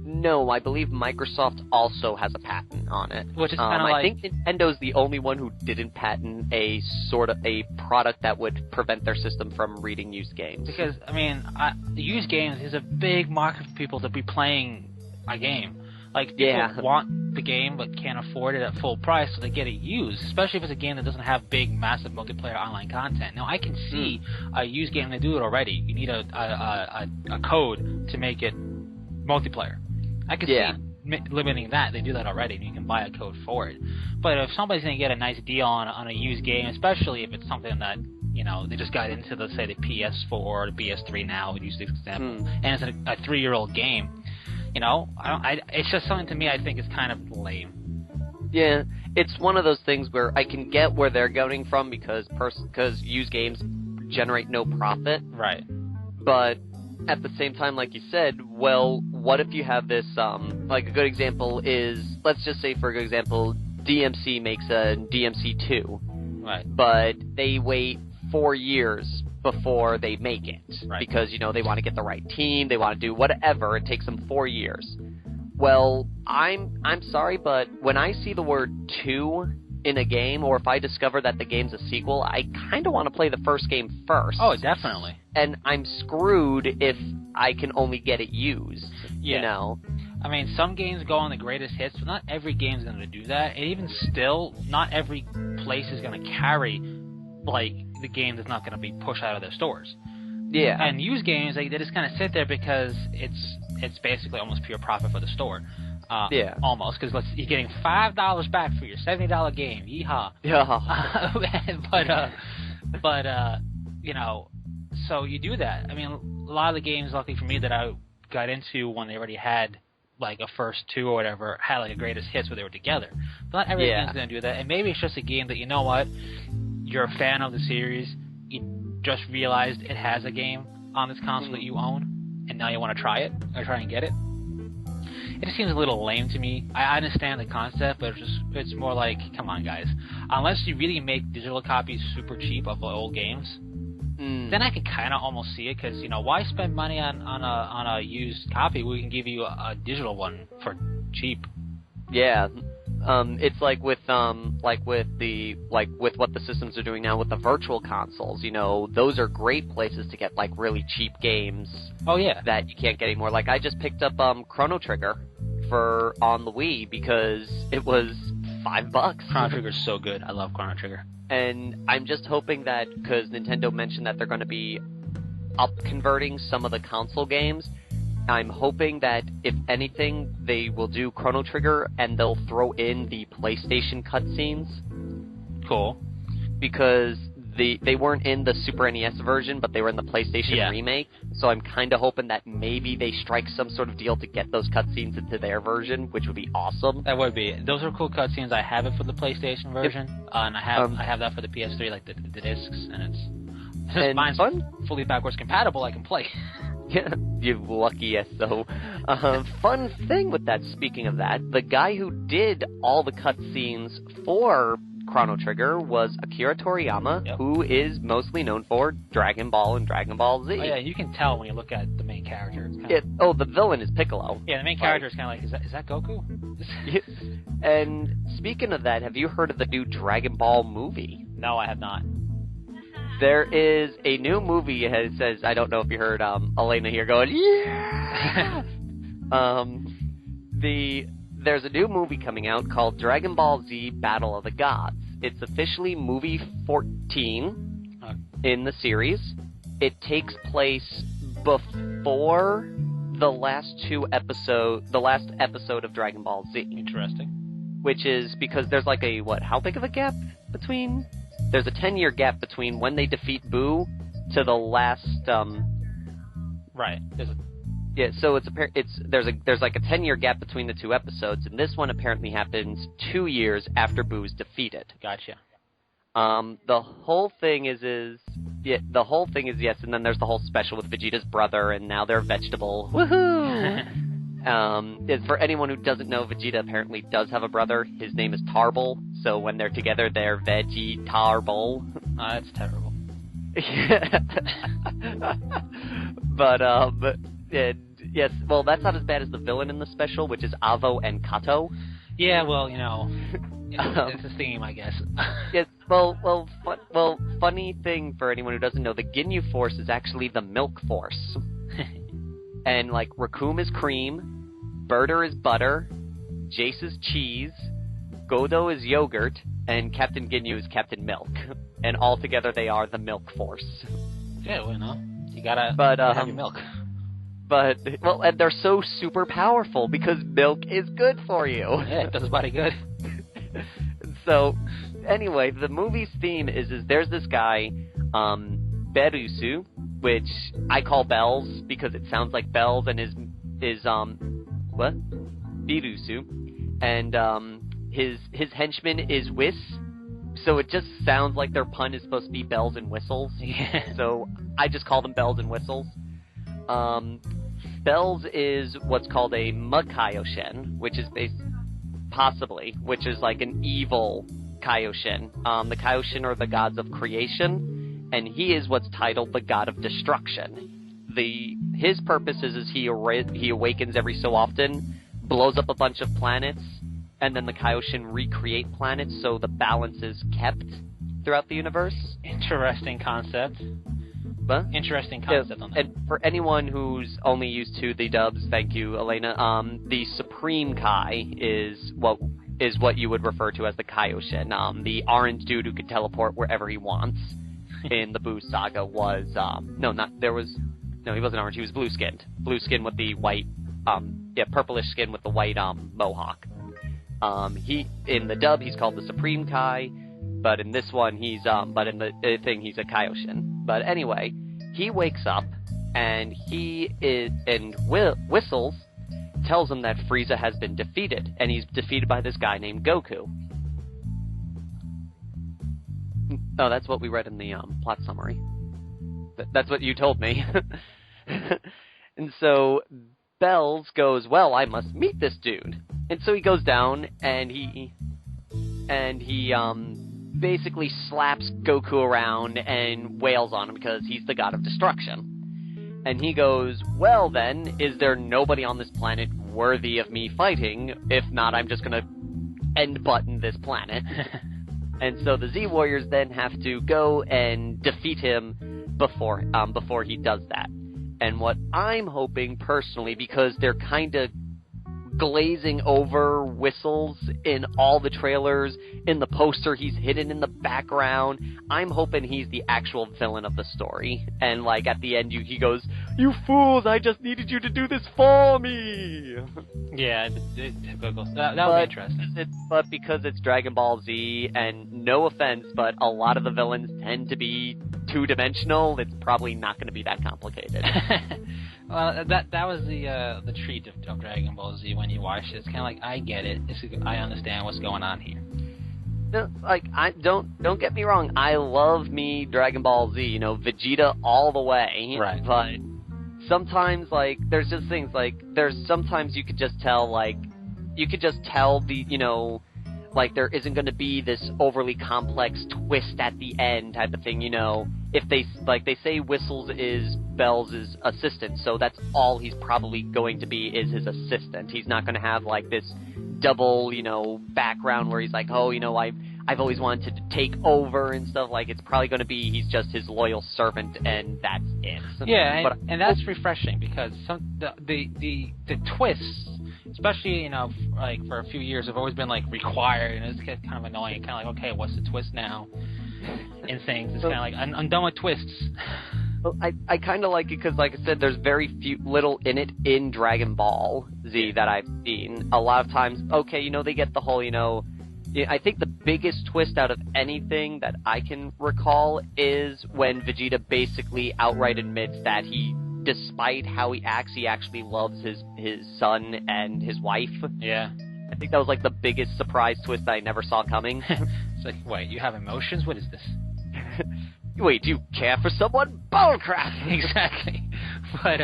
No, I believe Microsoft also has a patent on it. Which is kind of I think Nintendo's the only one who didn't patent a sort of a product that would prevent their system from reading used games. Because, I mean, used games is a big market for people to be playing a game. Like, people want the game but can't afford it at full price, so they get it used, especially if it's a game that doesn't have big, massive multiplayer online content. Now, I can see a used game to do it already. You need a code to make it multiplayer. I could see limiting that. They do that already, and you can buy a code for it. But if somebody's going to get a nice deal on a used game, especially if it's something that, you know, they just got into, let's say, the PS4 or the PS3 now, we use this example, and it's a 3-year-old game, you know, it's just something to me I think is kind of lame. Yeah, it's one of those things where I can get where they're going from because used games generate no profit. Right. But at the same time, like you said, well, what if you have this, like a good example is, let's just say for a good example, DMC makes a DMC2. Right. But they wait 4 years before they make it. Right. Because, you know, they want to get the right team, they want to do whatever, it takes them 4 years. Well, I'm sorry, but when I see the word 2 in a game, or if I discover that the game's a sequel, I kind of want to play the first game first. Oh, definitely. And I'm screwed if I can only get it used, you know? I mean, some games go on the greatest hits, but not every game's going to do that. And even still, not every place is going to carry, like, the game that's not going to be pushed out of their stores. Yeah. And used games, they just kind of sit there because it's basically almost pure profit for the store. Almost, because you're getting $5 back for your $70 game. Yeehaw. Yeah. But you know, so you do that. I mean, a lot of the games, luckily for me, that I got into when they already had like a first 2 or whatever, had like a greatest hits where they were together. But not every game's going to do that. And maybe it's just a game that, you know what, you're a fan of the series, you just realized it has a game on this console that you own, and now you want to try it, or try and get it. It just seems a little lame to me. I understand the concept, but it's more like, come on, guys. Unless you really make digital copies super cheap of the old games, then I can kind of almost see it, because, you know, why spend money on a used copy when we can give you a digital one for cheap? Yeah. It's like with what the systems are doing now with the virtual consoles, you know, those are great places to get like really cheap games. Oh yeah. That you can't get anymore. Like I just picked up Chrono Trigger on the Wii because it was $5. Chrono Trigger's so good. I love Chrono Trigger. And I'm just hoping that, because Nintendo mentioned that they're going to be up-converting some of the console games, I'm hoping that, if anything, they will do Chrono Trigger and they'll throw in the PlayStation cutscenes. Cool. Because they weren't in the Super NES version, but they were in the PlayStation remake. So I'm kind of hoping that maybe they strike some sort of deal to get those cutscenes into their version, which would be awesome. That would be. Those are cool cutscenes. I have it for the PlayStation version, and I have that for the PS3, like the discs, and since mine's fully backwards compatible, I can play. Yeah, you lucky SO. Fun thing with that, speaking of that, the guy who did all the cutscenes for Chrono Trigger was Akira Toriyama, who is mostly known for Dragon Ball and Dragon Ball Z. Oh yeah, you can tell when you look at the main character. The villain is Piccolo. Yeah, the main character is kind of like, is that Goku? And speaking of that, have you heard of the new Dragon Ball movie? No, I have not. There is a new movie, it says, I don't know if you heard Elena here going, yeah! There's a new movie coming out called Dragon Ball Z Battle of the Gods. It's officially movie 14 in the series. It takes place before the last episode of Dragon Ball Z. Interesting. Which is because there's like how big of a gap between? There's a 10-year gap between when they defeat Boo to the last. Right. Yeah, so there's like a 10-year gap between the two episodes, and this one apparently happens 2 years after Boo's defeated. Gotcha. The whole thing is yes, and then there's the whole special with Vegeta's brother, and now they're vegetable. Woohoo! For anyone who doesn't know, Vegeta apparently does have a brother. His name is Tarble, so when they're together, they're Veggie-Tarble. That's terrible. But and yes, well, that's not as bad as the villain in the special, which is Avo and Kato. Yeah, well, it's a theme, I guess. Yes, well, funny thing for anyone who doesn't know, the Ginyu Force is actually the Milk Force. And, like, Raccoon is cream, Birder is butter, Jace is cheese, Godo is yogurt, and Captain Ginyu is Captain Milk. And all together they are the Milk Force. Yeah, well, you gotta have your milk. But, well, and they're so super powerful because milk is good for you. Yeah, it does the body good. So, anyway, the movie's theme is there's this guy, Berusu, which I call Bells because it sounds like bells, and is what? Birusu. And, his henchman is Whis, so it just sounds like their pun is supposed to be bells and whistles. Yeah. So, I just call them bells and whistles. Bells is what's called a Makaioshin, which is which is like an evil Kaioshin. The Kaioshin are the gods of creation, and he is what's titled the god of destruction. His purpose is he awakens every so often, blows up a bunch of planets, and then the Kaioshin recreate planets so the balance is kept throughout the universe. Interesting concept. What? Interesting concept on that. And for anyone who's only used to the dubs, thank you, Elena. The Supreme Kai is what you would refer to as the Kaioshin. The orange dude who could teleport wherever he wants in the Boo Saga was he wasn't orange. He was blue skinned with the white, purplish skin with the white mohawk. He in the dub he's called the Supreme Kai. But in this one, he's a Kaioshin. But anyway, he wakes up, and Whistles tells him that Frieza has been defeated, and he's defeated by this guy named Goku. Oh, that's what we read in the plot summary. That's what you told me. And so Bells goes, well, I must meet this dude. And so he goes down, and he basically slaps Goku around and wails on him because he's the god of destruction. And he goes, well then, is there nobody on this planet worthy of me fighting? If not, I'm just gonna end button this planet. And so the Z Warriors then have to go and defeat him before he does that. And what I'm hoping personally, because they're kind of glazing over Whistles in all the trailers, in the poster he's hidden in the background, I'm hoping he's the actual villain of the story, and like at the end he goes, you fools, I just needed you to do this for me. Yeah, that would be interesting. But because it's Dragon Ball Z, and no offense, but a lot of the villains tend to be two-dimensional, it's probably not going to be that complicated. Well, that was the treat of Dragon Ball Z when you watch it. It's kind of like, I get it. I understand what's going on here. No, like, don't get me wrong. I love me Dragon Ball Z. Vegeta all the way. Right. But sometimes, like, there's just things like sometimes you could just tell like there isn't going to be this overly complex twist at the end type of thing. If they say Whistles is Bells' assistant, so that's all he's probably going to be is his assistant. He's not going to have like this double, background where he's like, oh, I've always wanted to take over and stuff. Like, it's probably going to be he's just his loyal servant and that's it. Yeah, and that's refreshing because the twists, especially like for a few years, have always been like required, and it's kind of annoying. Kind of like, okay, what's the twist now? In things, it's kind of like I'm done with twists. Well, I kind of like it because, like I said, there's very little in it in Dragon Ball Z that I've seen. A lot of times, okay, they get the whole, I think the biggest twist out of anything that I can recall is when Vegeta basically outright admits that despite how he acts, he actually loves his son and his wife. Yeah. I think that was like the biggest surprise twist I never saw coming. It's like, wait, you have emotions? What is this? Wait, do you care for someone? Bullcrap! Exactly. But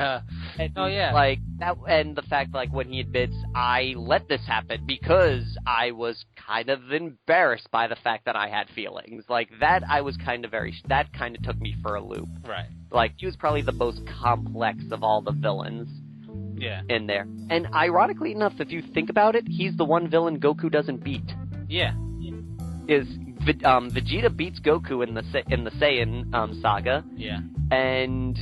Oh, yeah. Like, that, and the fact, like, when he admits, I let this happen because I was kind of embarrassed by the fact that I had feelings. Like, that I was kind of that kind of took me for a loop. Right. Like, he was probably the most complex of all the villains. Yeah. In there. And ironically enough, if you think about it, he's the one villain Goku doesn't beat. Yeah. Vegeta beats Goku in the Saiyan saga. Yeah. And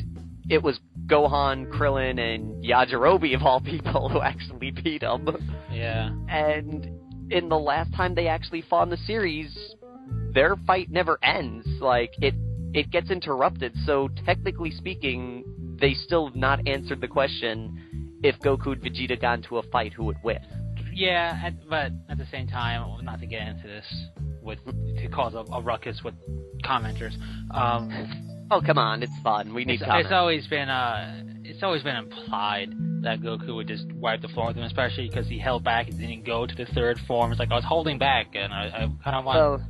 it was Gohan, Krillin, and Yajirobe of all people who actually beat him. Yeah. And in the last time they actually fought in the series, their fight never ends. Like, it gets interrupted, so technically speaking, they still have not answered the question, if Goku and Vegeta got into a fight, who would win? Yeah, but at the same time, not to get into this to cause a ruckus with commenters. Oh, come on, it's fun. We need comments. It's always been implied that Goku would just wipe the floor with him, especially because he held back and didn't go to the third form. It's like, I was holding back, and I kind of want... Well,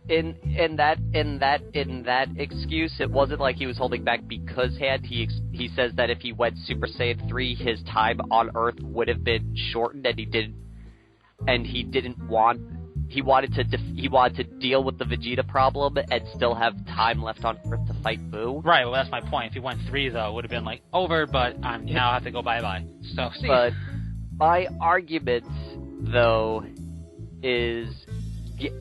in that excuse, it wasn't like he was holding back because he says that if he went Super Saiyan 3, his time on Earth would have been shortened, and he wanted to deal with the Vegeta problem and still have time left on Earth to fight Boo. Right, well, that's my point. If he went 3, though, it would have been like, over, but I now have to go bye-bye. So, see. But my argument, though, is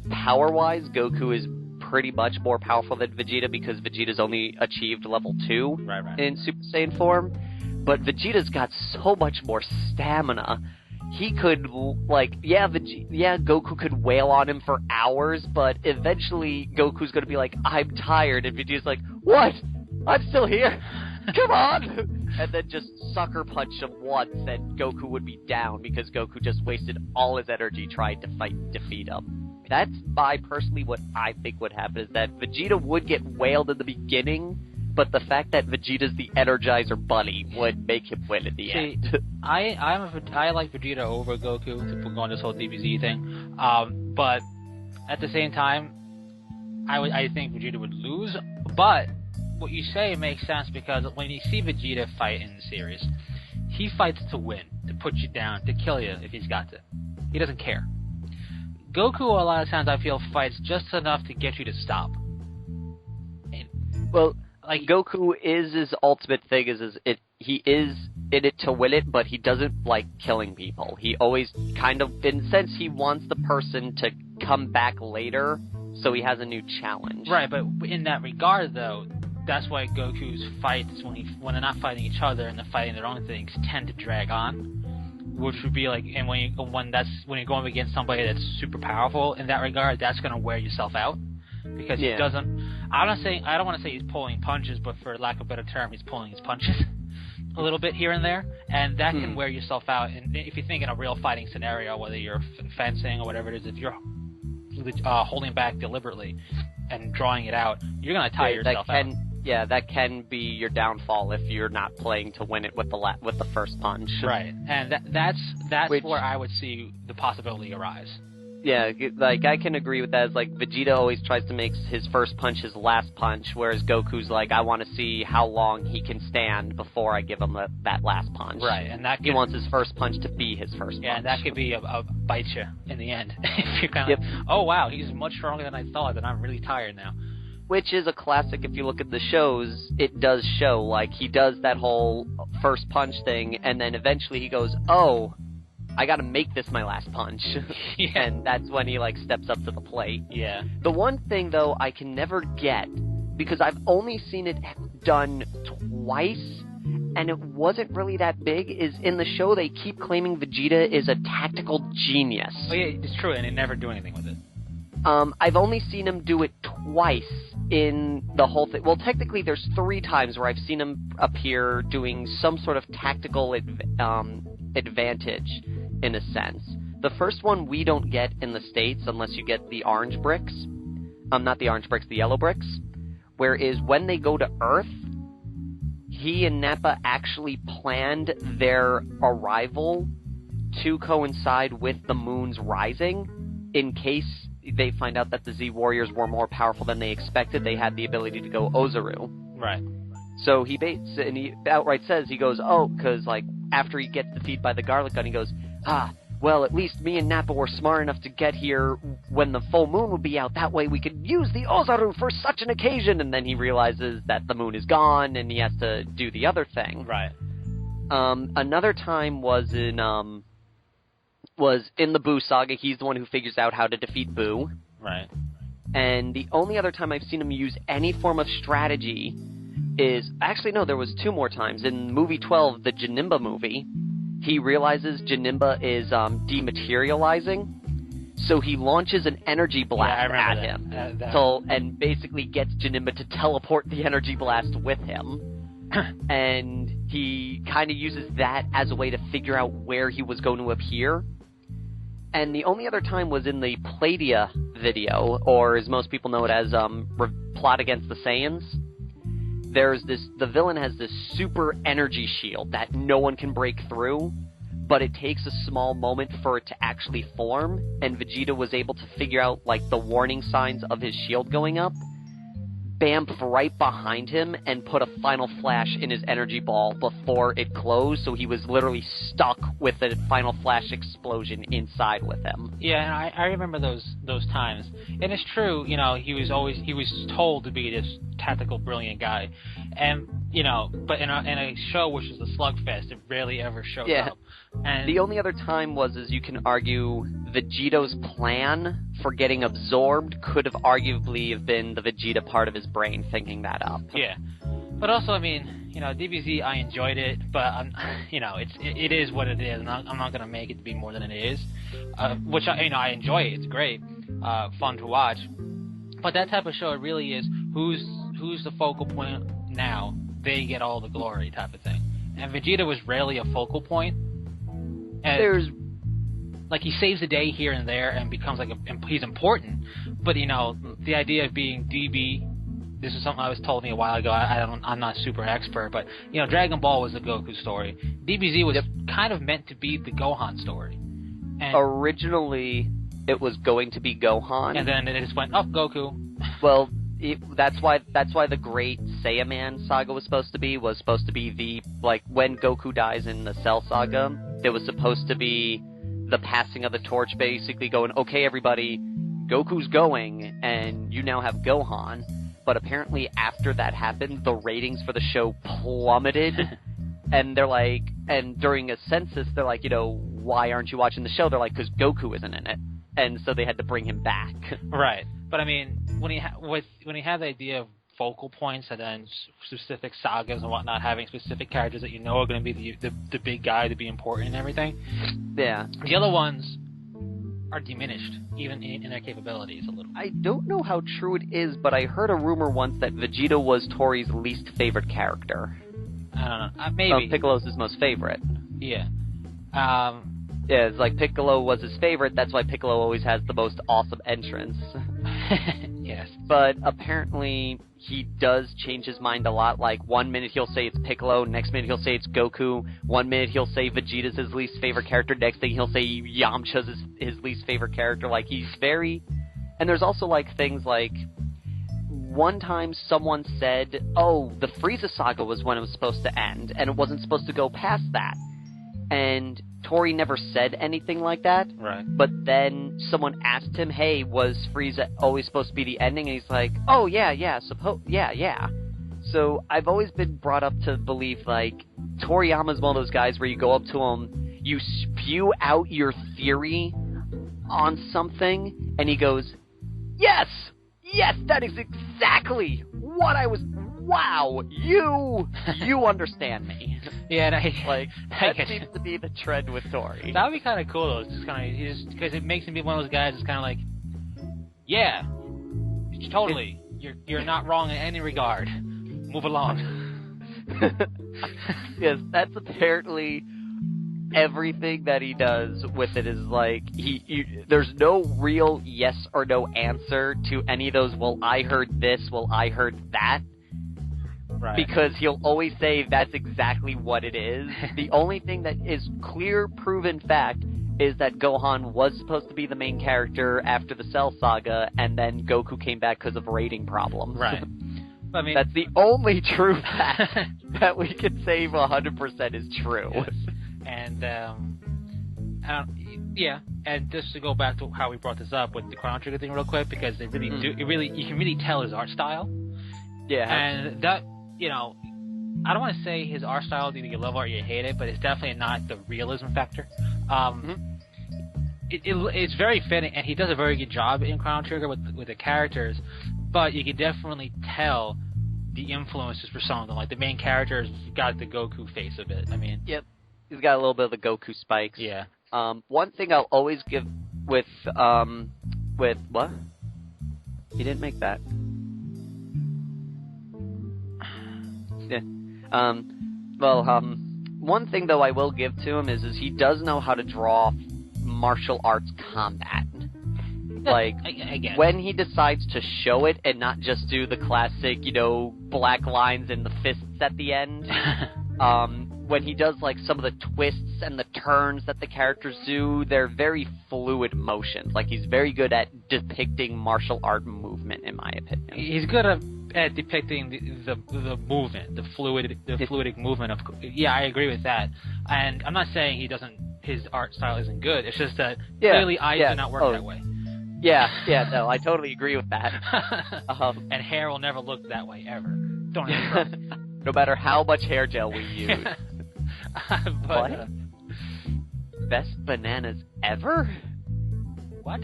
power-wise, Goku is pretty much more powerful than Vegeta because Vegeta's only achieved level 2 in Super Saiyan form. But Vegeta's got so much more stamina. He could, like, Goku could wail on him for hours, but eventually Goku's gonna be like, I'm tired, and Vegeta's like, what? I'm still here! Come on! And then just sucker punch him once, and Goku would be down because Goku just wasted all his energy trying to defeat him. That's personally what I think would happen, is that Vegeta would get wailed in the beginning, but the fact that Vegeta's the Energizer Bunny would make him win at the end. I like Vegeta over Goku, if we're going this whole DBZ thing. But at the same time, I think Vegeta would lose. But what you say makes sense, because when you see Vegeta fight in the series, he fights to win, to put you down, to kill you if he's got to. He doesn't care. Goku, a lot of times, I feel, fights just enough to get you to stop. Well, like, Goku is his ultimate thing, he is in it to win it, but he doesn't like killing people. He always kind of, in a sense, he wants the person to come back later, so he has a new challenge. Right, but in that regard, though, that's why Goku's fights, when they're not fighting each other and they're fighting their own things, tend to drag on. Which would be like, and when you're going against somebody that's super powerful in that regard, that's going to wear yourself out, because he doesn't. I don't want to say he's pulling punches, but for lack of a better term, he's pulling his punches a little bit here and there, and that can wear yourself out. And if you think in a real fighting scenario, whether you're fencing or whatever it is, if you're holding back deliberately and drawing it out, you're going to tire yourself out. Yeah, that can be your downfall if you're not playing to win it with the first punch. Right, and that's where I would see the possibility arise. Yeah, like, I can agree with that. It's like, Vegeta always tries to make his first punch his last punch, whereas Goku's like, I want to see how long he can stand before I give him that last punch. Right, and he wants his first punch to be his first punch. Yeah, and that could be a bite you in the end. If you're kind of like, oh wow, he's much stronger than I thought, and I'm really tired now. Which is a classic. If you look at the shows, it does show, like, he does that whole first punch thing, and then eventually he goes, oh, I gotta make this my last punch. Yeah. And that's when he, like, steps up to the plate. Yeah. The one thing, though, I can never get, because I've only seen it done twice, and it wasn't really that big, is in the show they keep claiming Vegeta is a tactical genius. Oh yeah, it's true, and they never do anything with it. I've only seen him do it twice in the whole thing. Well, technically, there's 3 times where I've seen him appear doing some sort of tactical advantage, in a sense. The first one we don't get in the States unless you get the orange bricks. Not the orange bricks, the yellow bricks. Whereas when they go to Earth, he and Nappa actually planned their arrival to coincide with the moon's rising, in case they find out that the Z Warriors were more powerful than they expected. They had the ability to go Ozaru. Right. So he outright says, he goes, oh, because, like, after he gets defeated by the garlic gun, he goes, well, at least me and Nappa were smart enough to get here when the full moon would be out. That way we could use the Ozaru for such an occasion. And then he realizes that the moon is gone and he has to do the other thing. Right. Another time was in the Boo saga. He's the one who figures out how to defeat Boo. Right. And the only other time I've seen him use any form of strategy is... Actually, no, there was 2 more times. In movie 12, the Janemba movie, he realizes Janemba is dematerializing, so he launches an energy blast at him. And basically gets Janemba to teleport the energy blast with him. And he kind of uses that as a way to figure out where he was going to appear. And the only other time was in the Pladia video, or as most people know it as Plot Against the Saiyans. The villain has this super energy shield that no one can break through, but it takes a small moment for it to actually form, and Vegeta was able to figure out, like, the warning signs of his shield going up, bamf right behind him, and put a final flash in his energy ball before it closed, so he was literally stuck with a final flash explosion inside with him. Yeah, and I remember those times. And it's true, you know, he was told to be this tactical, brilliant guy. And, you know, but in a show which is a slugfest, it rarely ever shows up. And the only other time is you can argue Vegito's plan for getting absorbed could have arguably have been the Vegeta part of his brain thinking that up. Yeah. But also, I mean, you know, DBZ, I enjoyed it, but, you know, it is what it is, and I'm not going to make it to be more than it is, which, I enjoy it. It's great, fun to watch. But that type of show, it really is who's the focal point now, they get all the glory type of thing. And Vegeta was rarely a focal point. And like, he saves the day here and there and becomes like he's important. But, you know, the idea of being DB, this is something I was told me a while ago. I'm not super expert, but, you know, Dragon Ball was a Goku story. DBZ was kind of meant to be the Gohan story. And originally, it was going to be Gohan. And then it just went, Goku. Well, that's why the Great Saiyaman saga was supposed to be the, like, when Goku dies in the Cell saga, it was supposed to be the passing of the torch, basically going, okay, everybody, Goku's going, and you now have Gohan. But apparently after that happened, the ratings for the show plummeted, and they're like, and during a census, they're like, you know, why aren't you watching the show? They're like, because Goku isn't in it. And so they had to bring him back. Right. But I mean, when he had the idea of focal points and then specific sagas and whatnot, having specific characters that you know are going to be the big guy to be important and everything. Yeah. The other ones are diminished, even in their capabilities a little. I don't know how true it is, but I heard a rumor once that Vegeta was Tori's least favorite character. I don't know. Maybe. Piccolo's his most favorite. Yeah. Yeah, it's like Piccolo was his favorite, that's why Piccolo always has the most awesome entrance. Yes. But apparently he does change his mind a lot. Like, 1 minute he'll say it's Piccolo, next minute he'll say it's Goku, 1 minute he'll say Vegeta's his least favorite character, next thing he'll say Yamcha's his least favorite character. Like, he's very... And there's also, like, things like... One time someone said, oh, the Frieza saga was when it was supposed to end, and it wasn't supposed to go past that. And Tori never said anything like that. Right. But then someone asked him, hey, was Frieza always supposed to be the ending? And he's like, oh, yeah. So I've always been brought up to believe, like, Toriyama's one of those guys where you go up to him, you spew out your theory on something, and he goes, yes, that is exactly what I was... Wow, you understand me. Yeah, and that seems to be the trend with Tori. That would be kind of cool, though. It's just kind of because it makes him be one of those guys that's kind of like, yeah, totally, you're not wrong in any regard. Move along. Yes, that's apparently everything that he does with it is like there's no real yes or no answer to any of those. Well, I heard this. Well, I heard that. Right. Because he'll always say that's exactly what it is. The only thing that is clear, proven fact is that Gohan was supposed to be the main character after the Cell Saga, and then Goku came back because of rating problems. Right. I mean, that's the only true fact that we can say 100% is true. Yes. And yeah, and just to go back to how we brought this up with the Chrono Trigger thing real quick, because they really do, you can really tell his art style. Yeah. And that, I don't want to say his art style, either you love it or you hate it, but it's definitely not the realism factor. It's very fitting, and he does a very good job in Chrono Trigger with the characters, but you can definitely tell the influences for some of them. Like, the main character's got the Goku face a bit. I mean... Yep. He's got a little bit of the Goku spikes. Yeah. One thing I'll always give with what? He didn't make that. Yeah. One thing though I will give to him is he does know how to draw martial arts combat. Like, when he decides to show it and not just do the classic, black lines and the fists at the end. When he does, like, some of the twists and the turns that the characters do, they're very fluid motions. Like, he's very good at depicting martial art movement, in my opinion. He's good at depicting the movement, the fluidic movement of... Yeah, I agree with that. And I'm not saying his art style isn't good. It's just that clearly eyes do not work that way. Yeah, no, I totally agree with that. And hair will never look that way, ever. Don't even no matter how much hair gel we use. But, what? Best bananas ever? What?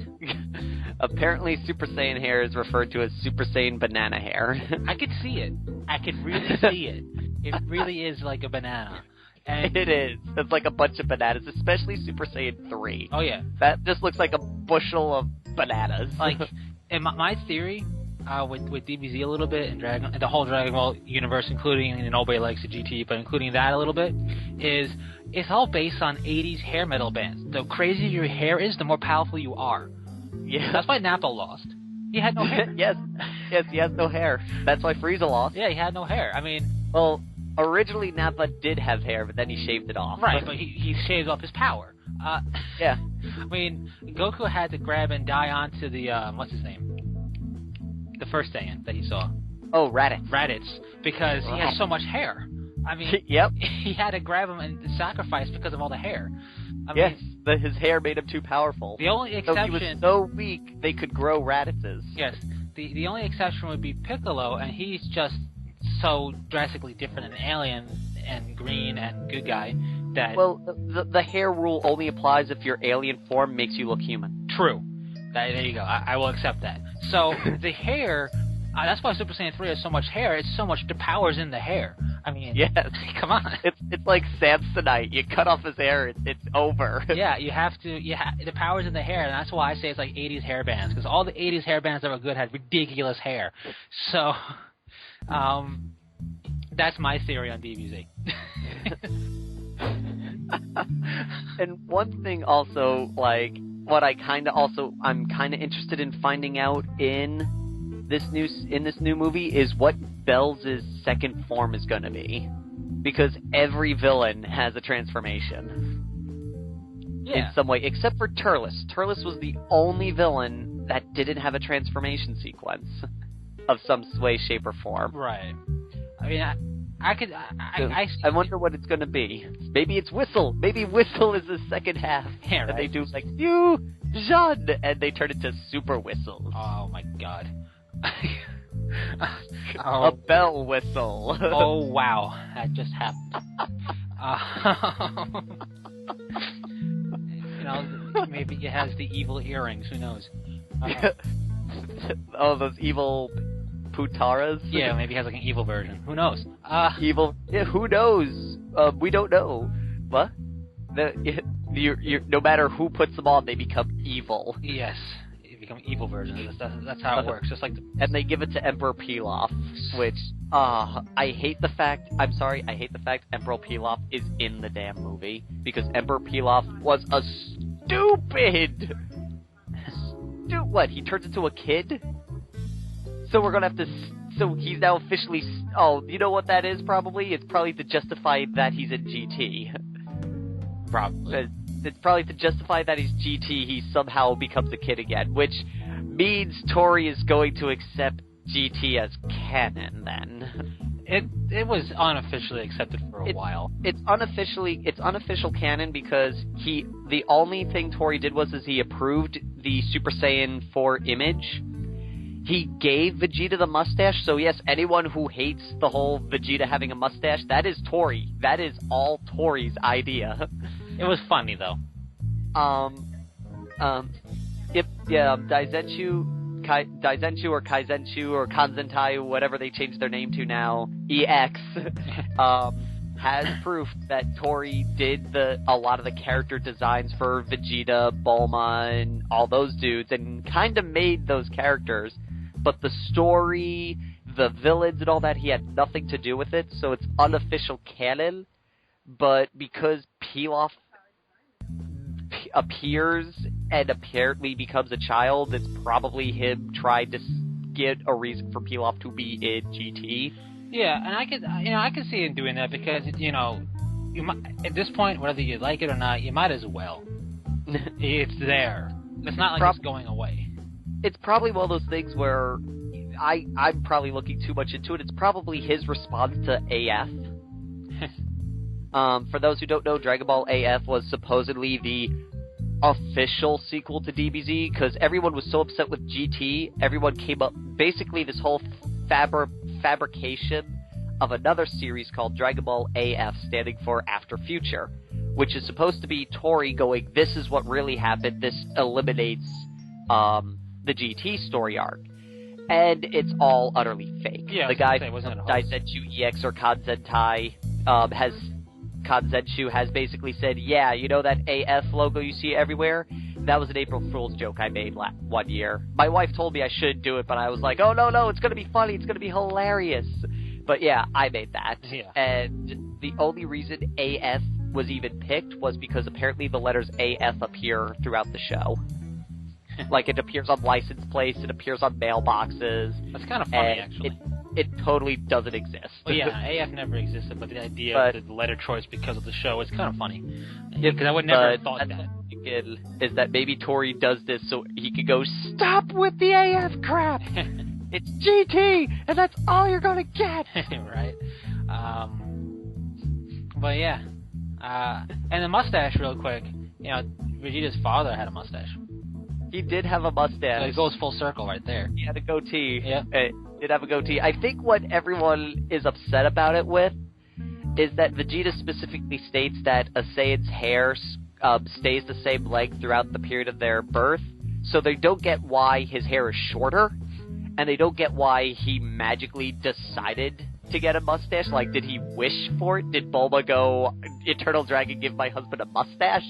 Apparently Super Saiyan hair is referred to as Super Saiyan banana hair. I could see it. I could really see it. It really is like a banana. And it is. It's like a bunch of bananas, especially Super Saiyan 3. Oh, yeah. That just looks like a bushel of bananas. Like, in my theory, with DBZ a little bit, and the whole Dragon Ball universe, including, and nobody likes the GT, but including that a little bit, is it's all based on 80s hair metal bands. The crazier your hair is, the more powerful you are. Yeah. That's why Nappa lost. He had no hair. Yes, he has no hair. That's why Frieza lost. Yeah, he had no hair. I mean... Well, originally Nappa did have hair, but then he shaved it off. Right, but he shaved off his power. Yeah. I mean, Goku had to grab and die onto the, what's his name? The first Saiyan that he saw. Oh, Raditz. Because he has so much hair. I mean, yep. He had to grab him and sacrifice because of all the hair. Yes, his hair made him too powerful. The only exception... So he was so weak, they could grow Raditzes. Yes. The only exception would be Piccolo, and he's just so drastically different and alien and green and good guy that... Well, the hair rule only applies if your alien form makes you look human. True. There you go. I will accept that. So, the hair... that's why Super Saiyan 3 has so much hair. It's so much... The power's in the hair. I mean... Yes. Come on. It's like Samsonite. You cut off his hair, it's over. Yeah, you have to... the power's in the hair, and that's why I say it's like 80s hair bands. Because all the 80s hair bands that were good had ridiculous hair. So... that's my theory on DBZ. And one thing also, like, what I'm kind of interested in finding out in this new movie is what Bells' second form is going to be. Because every villain has a transformation. Yeah. In some way, except for Turles. Turles was the only villain that didn't have a transformation sequence of some way, shape, or form. Right. I mean, I wonder what it's going to be. Maybe it's Whistle. Maybe Whistle is the second half. Yeah, right. And they do like, you, Jean, and they turn into Super Whistles. Oh, my God. A bell whistle. Oh, wow. That just happened. Maybe it has the evil earrings. Who knows? Oh, those evil Putaras? Yeah, maybe it has like an evil version. Who knows? Evil? Yeah, who knows? We don't know. What? No matter who puts them on, they become evil. Yes, they become evil versions. That's how it works. Just like and they give it to Emperor Pilaf, which I hate the fact Emperor Pilaf is in the damn movie because Emperor Pilaf was a stupid. What? He turns into a kid? So we're gonna have to. So he's now officially. Oh, you know what that is? Probably it's probably to justify that he's in GT. Probably. It's probably to justify that he's GT. He somehow becomes a kid again, which means Tori is going to accept GT as canon then. It was unofficially accepted for a while. It's unofficial canon because the only thing Tori did was he approved the Super Saiyan 4 image. He gave Vegeta the mustache, so yes, anyone who hates the whole Vegeta having a mustache, that is Tori. That is all Tori's idea. It was funny though. Daizenshuu or Kaizenshuu or Kanzentai, whatever they changed their name to now, EX, has proof that Tori did a lot of the character designs for Vegeta, Bulma, and all those dudes, and kind of made those characters. But the story, the villains, and all that, he had nothing to do with it, so it's unofficial canon. But because Pilaf appears and apparently becomes a child, it's probably him trying to get a reason for Pilaf to be in GT. Yeah, and I could see him doing that because you might, at this point, whether you like it or not, you might as well. It's there. It's not like it's going away. It's probably one of those things where I'm probably looking too much into it. It's probably his response to AF. For those who don't know, Dragon Ball AF was supposedly the official sequel to DBZ, because everyone was so upset with GT, everyone came up, basically this whole fabrication of another series called Dragon Ball AF, standing for After Future, which is supposed to be Tori going, this is what really happened, this eliminates the GT story arc. And it's all utterly fake. Yeah, the guy from Daizenshuu EX or Kanzentai Kanzenshuu has basically said, yeah, you know that AF logo you see everywhere? That was an April Fool's joke I made 1 year. My wife told me I shouldn't do it, but I was like, oh, no, it's going to be funny, it's going to be hilarious. But yeah, I made that. Yeah. And the only reason AF was even picked was because apparently the letters AF appear throughout the show. Like, it appears on license plates, it appears on mailboxes. That's kind of funny, actually. It totally doesn't exist. Well, yeah, AF never existed, but the idea of the letter choice because of the show is kind of funny. Because I would never have thought that. Is that maybe Tori does this so he could go, stop with the AF crap! It's GT, and that's all you're gonna get! Right. But yeah. And the mustache, real quick. Vegeta's father had a mustache. He did have a mustache. So it goes full circle right there. He had a goatee. Yeah. Did have a goatee. I think what everyone is upset about it with is that Vegeta specifically states that a Saiyan's hair stays the same length throughout the period of their birth, so they don't get why his hair is shorter, and they don't get why he magically decided to get a mustache. Like, did he wish for it? Did Bulma go, Eternal Dragon, give my husband a mustache?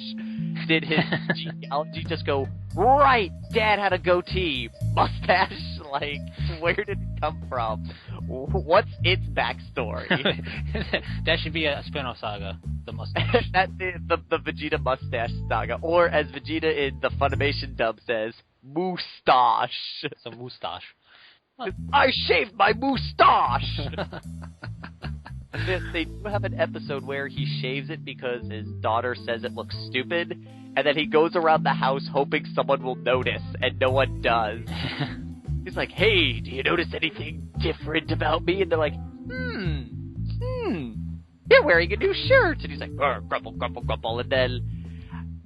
Did his genealogy just go, right, Dad had a goatee, mustache? Like, where did it come from? What's its backstory? That should be a spin-off saga, the mustache. That's the Vegeta mustache saga. Or, as Vegeta in the Funimation dub says, moustache. It's a moustache. I shaved my moustache! They do have an episode where he shaves it because his daughter says it looks stupid, and then he goes around the house hoping someone will notice, and no one does. He's like, hey, do you notice anything different about me? And they're like, you're wearing a new shirt! And he's like, grumble, grumble, grumble, and then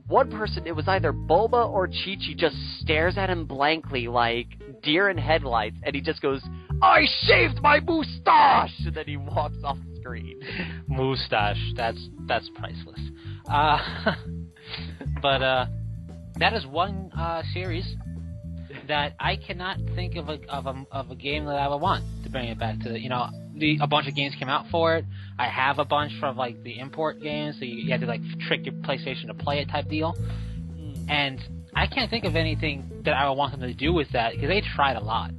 one person, it was either Bulma or Chi-Chi, just stares at him blankly like deer in headlights, and he just goes, I shaved my moustache! And then he walks off the screen. Moustache, that's priceless. But that is one series that I cannot think of a game that I would want to bring it back to. A bunch of games came out for it. I have a bunch from like the import games, so you had to like trick your PlayStation to play it type deal. And I can't think of anything that I would want them to do with that because they tried a lot.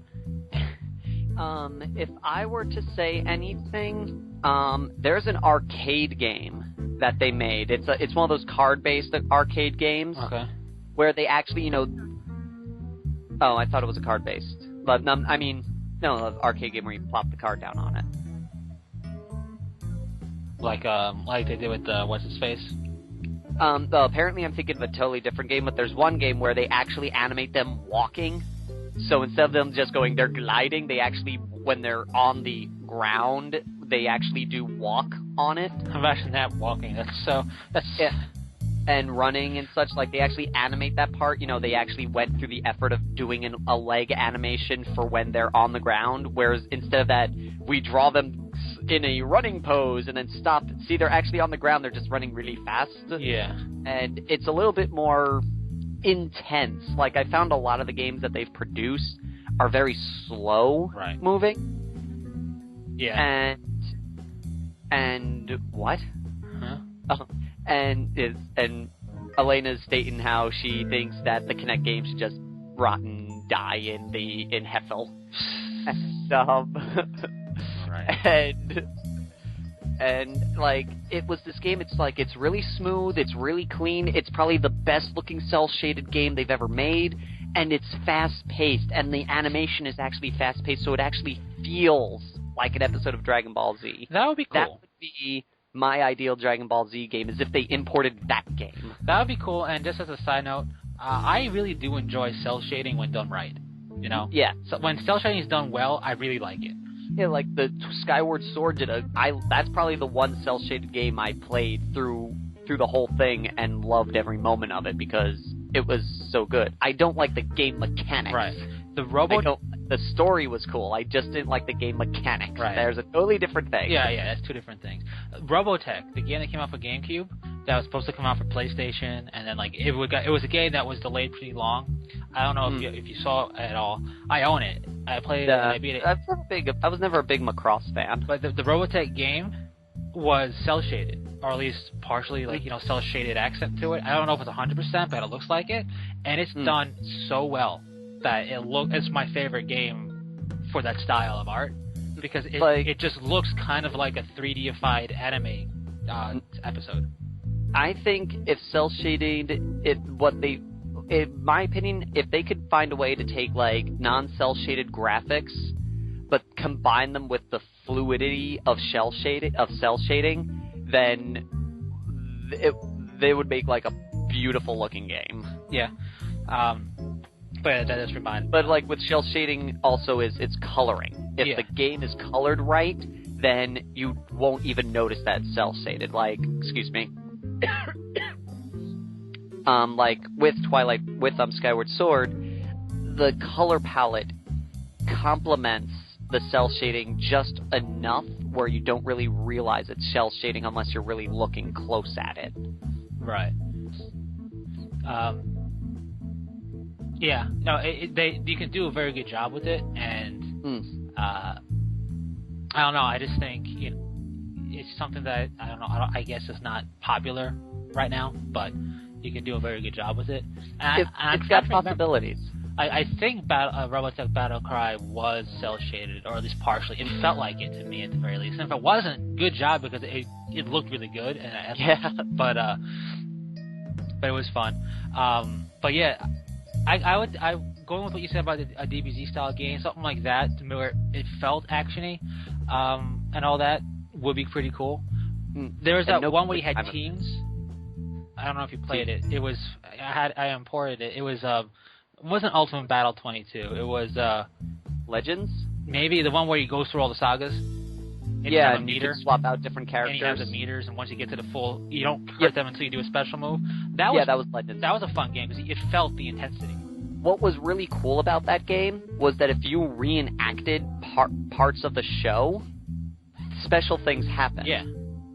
If I were to say anything, there's an arcade game that they made. It's one of those card-based arcade games. Okay. Where they actually, Oh, I thought it was a card-based. But, no, an arcade game where you plop the card down on it. Like they did with, what's-his-face? Apparently I'm thinking of a totally different game, but there's one game where they actually animate them walking. So instead of them just going, they're gliding, they actually, when they're on the ground, they actually do walk on it. Imagine that walking. Yeah. And running and such, like, they actually animate that part. They actually went through the effort of doing a leg animation for when they're on the ground, whereas instead of that, we draw them in a running pose and then stop. See, they're actually on the ground, they're just running really fast. Yeah. And it's a little bit more intense. Like, I found a lot of the games that they've produced are very slow moving. Yeah. And what? Huh? And Elena's stating how she thinks that the Kinect game should just rot and die in Heffel. Right. And like, it was this game, it's like, it's really smooth, it's really clean, it's probably the best looking cel-shaded game they've ever made, and it's fast-paced, and the animation is actually fast-paced, so it actually feels like an episode of Dragon Ball Z. That would be cool. That would be my ideal Dragon Ball Z game, is if they imported that game. That would be cool, and just as a side note, I really do enjoy cel-shading when done right, Yeah. So when cel-shading is done well, I really like it. Yeah, like the Skyward Sword that's probably the one cel-shaded game I played through the whole thing and loved every moment of it because it was so good. I don't like the game mechanics. Right. The story was cool. I just didn't like the game mechanics. Right. There's a totally different thing. Yeah, that's two different things. Robotech, the game that came out for GameCube, that was supposed to come out for PlayStation, and then like it was a game that was delayed pretty long. I don't know if you saw it at all. I own it. I played it. And I beat it. I was never a big Macross fan. But the Robotech game was cel shaded, or at least partially, like cel shaded accent to it. I don't know if it's 100%, but it looks like it, and it's done so well that it's my favorite game for that style of art because it just looks kind of like a 3D-ified anime episode. I think if cel shaded, in my opinion, if they could find a way to take like non-cel shaded graphics, but combine them with the fluidity of cel shading, then they would make like a beautiful looking game. Yeah. But that does remind. But like with cel shading, also it's coloring. If the game is colored right, then you won't even notice that it's cel shaded. Like, excuse me. Like with Skyward Sword, the color palette complements the cel shading just enough where you don't really realize it's cel shading unless you're really looking close at it. Right. Yeah. No, you can do a very good job with it, and I don't know. I just think it's something that I guess it's not popular right now, but you can do a very good job with it. And it's got possibilities. I think Robotech Battle Cry was cel shaded, or at least partially. It felt like it to me, at the very least. And if it wasn't, good job because it looked really good. And but it was fun. But yeah, I would going with what you said about a DBZ style game, something like that, where it felt actiony, and all that would be pretty cool. There was that one where you had teams. I don't know if you played it. It was I imported it. It wasn't Ultimate Battle 22. It was Legends. Maybe the one where you go through all the sagas. And you have a meter. You can swap out different characters. And you have the meters, and once you get to the full, you don't hurt them until you do a special move. That was Legends. That was a fun game because it felt the intensity. What was really cool about that game was that if you reenacted parts of the show, special things happen. Yeah.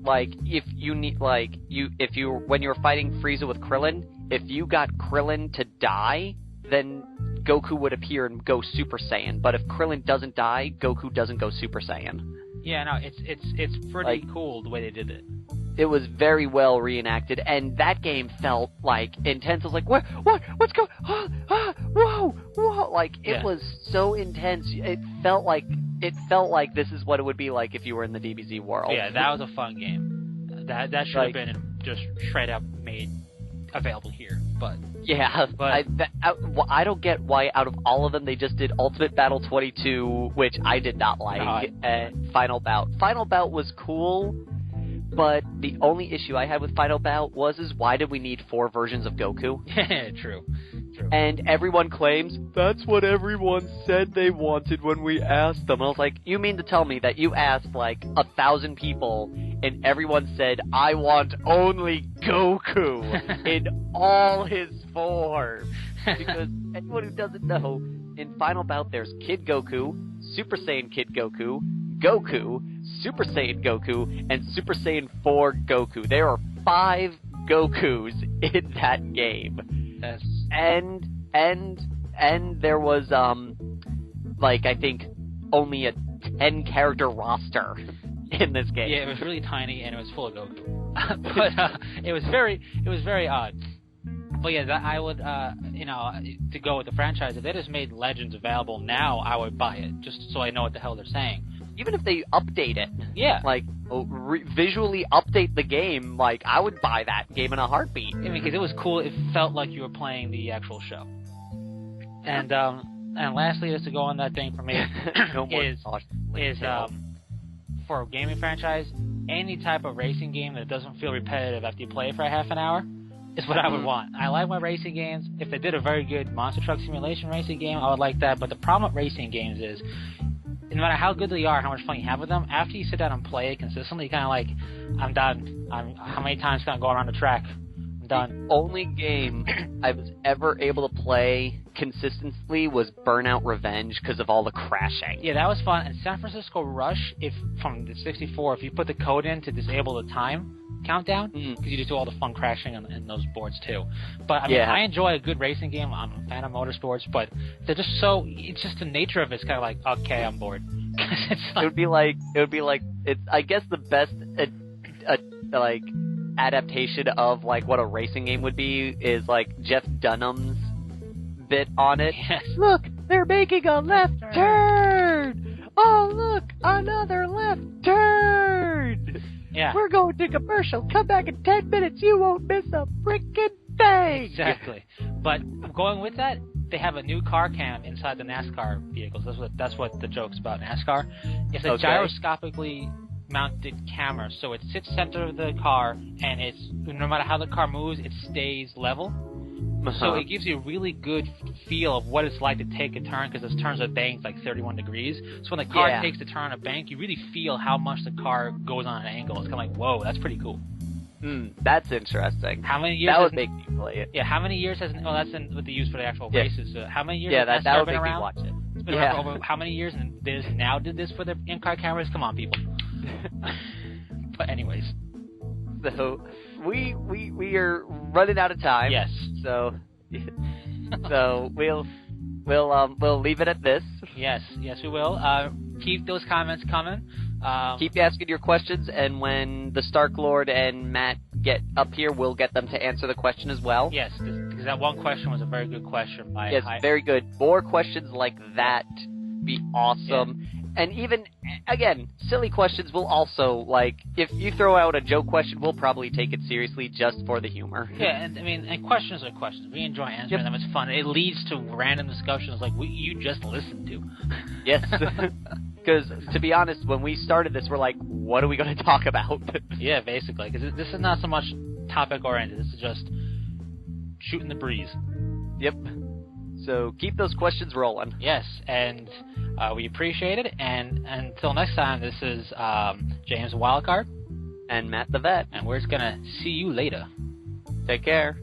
Like if you need, when you were fighting Frieza with Krillin, if you got Krillin to die, then Goku would appear and go Super Saiyan. But if Krillin doesn't die, Goku doesn't go Super Saiyan. Yeah, no, it's pretty cool the way they did it. It was very well reenacted, and that game felt like intense. I was like, what's going? Whoa! Like it was so intense. It felt like this is what it would be like if you were in the DBZ world. Yeah, that was a fun game. That should have been just straight up made available here, but yeah, but I don't get why out of all of them they just did Ultimate Battle 22, which I did not like, and Final Bout. Final Bout was cool, But the only issue I had with Final Bout was why did we need 4 versions of Goku? True. And everyone claims, that's what everyone said they wanted when we asked them. I was like, you mean to tell me that you asked, 1,000 people, and everyone said, I want only Goku in all his forms? Because anyone who doesn't know, in Final Bout there's Kid Goku, Super Saiyan Kid Goku, Goku, Super Saiyan Goku, and Super Saiyan 4 Goku. There are 5 Gokus in that game. That's... And there was, I think, only a 10-character roster in this game. Yeah, it was really tiny, and it was full of Goku. But it was very odd. But yeah, I would, to go with the franchise, if they just made Legends available now, I would buy it, just so I know what the hell they're saying. Even if they update it. Yeah. Visually update the game, I would buy that game in a heartbeat. Because it was cool, it felt like you were playing the actual show. And lastly, just to go on that thing for me, for a gaming franchise, any type of racing game that doesn't feel repetitive after you play it for a half an hour is what I would want. I like my racing games. If they did a very good Monster Truck Simulation racing game, I would like that. But the problem with racing games is, no matter how good they are, how much fun you have with them, after you sit down and play it consistently, you're kind of I'm done. How many times can I go around the track? I'm done. The only game I was ever able to play consistently was Burnout Revenge because of all the crashing. Yeah, that was fun. And San Francisco Rush, from the 64, if you put the code in to disable the time countdown, because you just do all the fun crashing in those boards too. But I enjoy a good racing game. I'm a fan of motorsports, but they're just it's just the nature of it's kind of okay, I'm bored. It would be like it's, I guess, the best adaptation of what a racing game would be is Jeff Dunham's bit on it. Yes. Look, they're making a left turn. Oh, look, another left turn. Yeah. We're going to commercial. Come back in 10 minutes. You won't miss a freaking thing. Exactly. But going with that, they have a new car cam inside the NASCAR vehicles. That's what the joke's about NASCAR. It's a gyroscopically mounted camera, so it sits center of the car, and it's no matter how the car moves, it stays level. So it gives you a really good feel of what it's like to take a turn, because those turns are banked 31 degrees. So when the car takes the turn on a bank, you really feel how much the car goes on an angle. It's kind of whoa, that's pretty cool. That's interesting. How many years? That would make me play it. Yeah, how many years has? Well, that's what they use for the actual races. So how many years? Yeah, that would been make around? me watch it. It's been around for over how many years? And they just now did this for the in-car cameras? Come on, people. But anyways, so we are running out of time. Yes. So we'll leave it at this. Yes, we will. Keep those comments coming. Keep asking your questions, and when the Stark Lord and Matt get up here, we'll get them to answer the question as well. Yes, because that one question was a very good question. Yes, very good. More questions like that be awesome. Yeah. And even, again, silly questions will also, if you throw out a joke question, we'll probably take it seriously just for the humor. Yeah, and questions are questions. We enjoy answering them. It's fun. It leads to random discussions like you just listened to. Yes. Because, to be honest, when we started this, we're like, what are we going to talk about? Yeah, basically. Because this is not so much topic-oriented. This is just shooting the breeze. Yep. So keep those questions rolling. Yes, and we appreciate it. And until next time, this is James Wildcard. And Matt the Vet. And we're just going to see you later. Take care.